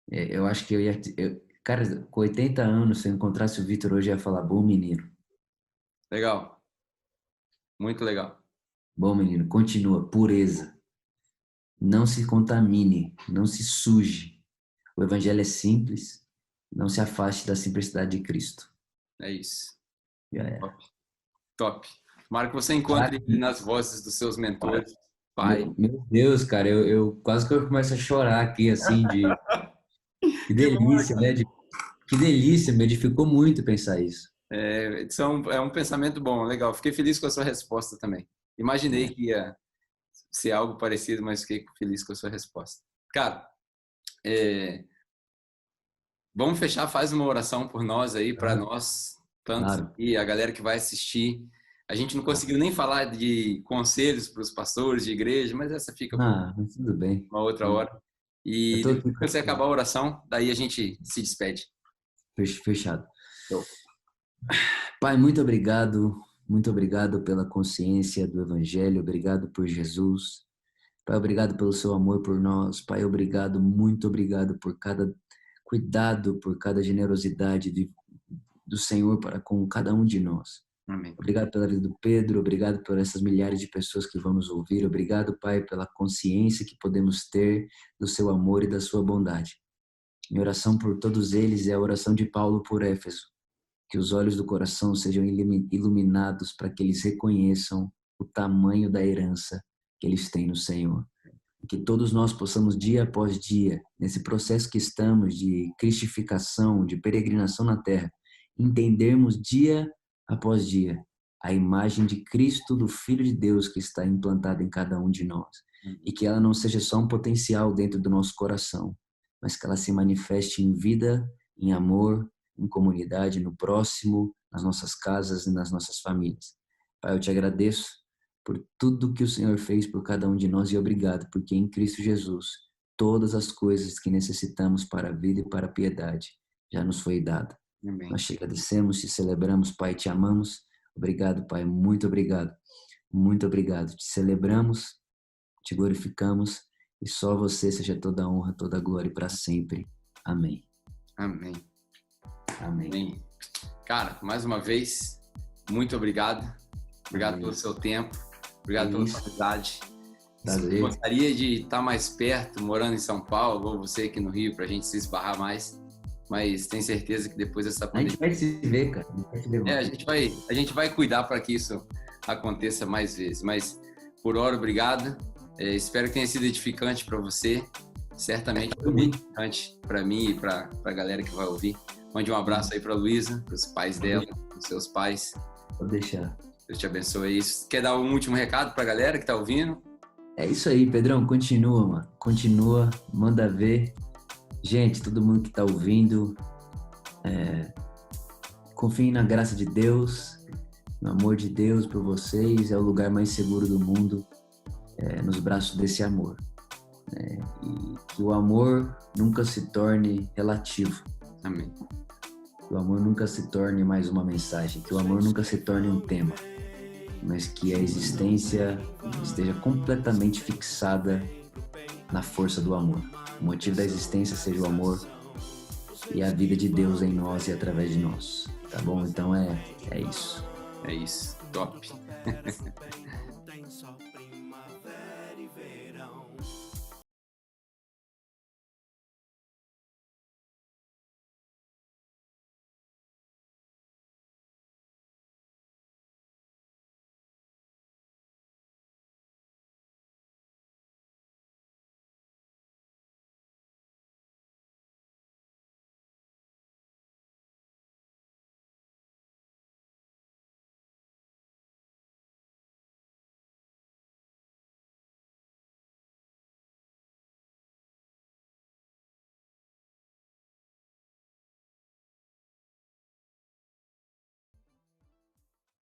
Eu acho que cara, com 80 anos, se eu encontrasse o Vitor hoje, eu ia falar: bom menino, Legal. Muito legal. bom menino, continua, pureza. Não se contamine, não se suje. O evangelho é simples, não se afaste da simplicidade de Cristo. É isso. Já era. Top. Top. Tomara que você Cara, encontre nas vozes dos seus mentores, pai. meu Deus, cara, eu quase que eu começo a chorar aqui, assim, de que Que bom, né, delícia, cara? né? Que delícia, me edificou muito pensar isso. É um pensamento bom, legal. Fiquei feliz com a sua resposta também. Imaginei É, que ia ser algo parecido, mas fiquei feliz com a sua resposta. Cara, é, vamos fechar, faz uma oração por nós aí, para claro, nós, tanto claro. e a galera que vai assistir. A gente não conseguiu nem falar de conselhos para os pastores de igreja, mas essa fica para Mas tudo bem. uma outra hora. Eu E tô depois aqui que você acabar a oração, daí a gente se despede. fechado. Show. Pai, muito obrigado pela consciência do Evangelho, obrigado por Jesus. Pai, obrigado pelo seu amor por nós. Pai, obrigado, muito obrigado por cada cuidado, por cada generosidade do Senhor para com cada um de nós. Amém. Obrigado pela vida do Pedro, obrigado por essas milhares de pessoas que vão nos ouvir. Obrigado, Pai, pela consciência que podemos ter do seu amor e da sua bondade. Minha oração por todos eles é a oração de Paulo por Éfeso. Que os olhos do coração sejam iluminados para que eles reconheçam o tamanho da herança que eles têm no Senhor. Que todos nós possamos, dia após dia, nesse processo que estamos de cristificação, de peregrinação na terra, entendermos dia após dia a imagem de Cristo, do Filho de Deus que está implantada em cada um de nós. E que ela não seja só um potencial dentro do nosso coração, mas que ela se manifeste em vida, em amor, em comunidade, no próximo, nas nossas casas e nas nossas famílias. Pai, eu te agradeço por tudo que o Senhor fez por cada um de nós e obrigado, porque em Cristo Jesus, todas as coisas que necessitamos para a vida e para a piedade já nos foi dada. Amém. Nós te agradecemos, te celebramos, Pai, te amamos. Obrigado, Pai, muito obrigado. Muito obrigado. Te celebramos, te glorificamos e só você seja toda a honra, toda a glória para sempre. Amém. Amém. Amém. Amém. Cara, mais uma vez, muito obrigado. Obrigado Amém. pelo seu tempo. Obrigado pela sua amizade. Prazer. Gostaria de estar mais perto, morando em São Paulo, ou você aqui no Rio, para a gente se esbarrar mais. Mas tenho certeza que depois dessa A gente pandemia... vai se ver, cara. A gente vai se ver mais. a gente vai cuidar para que isso aconteça mais vezes. Mas, por hora, obrigado. Espero que tenha sido edificante para você. Certamente foi muito edificante para mim e para a galera que vai ouvir. Mande um abraço aí para a Luísa, para os pais dela, para os seus pais. Vou deixar. Deus te abençoe. Quer dar um último recado para a galera que está ouvindo? É isso aí, Pedrão. Continua, mano. Continua, manda ver. Gente, todo mundo que tá ouvindo, confiem na graça de Deus, no amor de Deus por vocês. É o lugar mais seguro do mundo, nos braços desse amor. E que o amor nunca se torne relativo. Amém. Que o amor nunca se torne mais uma mensagem. Que o amor nunca se torne um tema. Mas que a existência esteja completamente fixada na força do amor. O motivo da existência seja o amor e a vida de Deus em nós e através de nós. Tá bom? Então é isso. É isso. Top.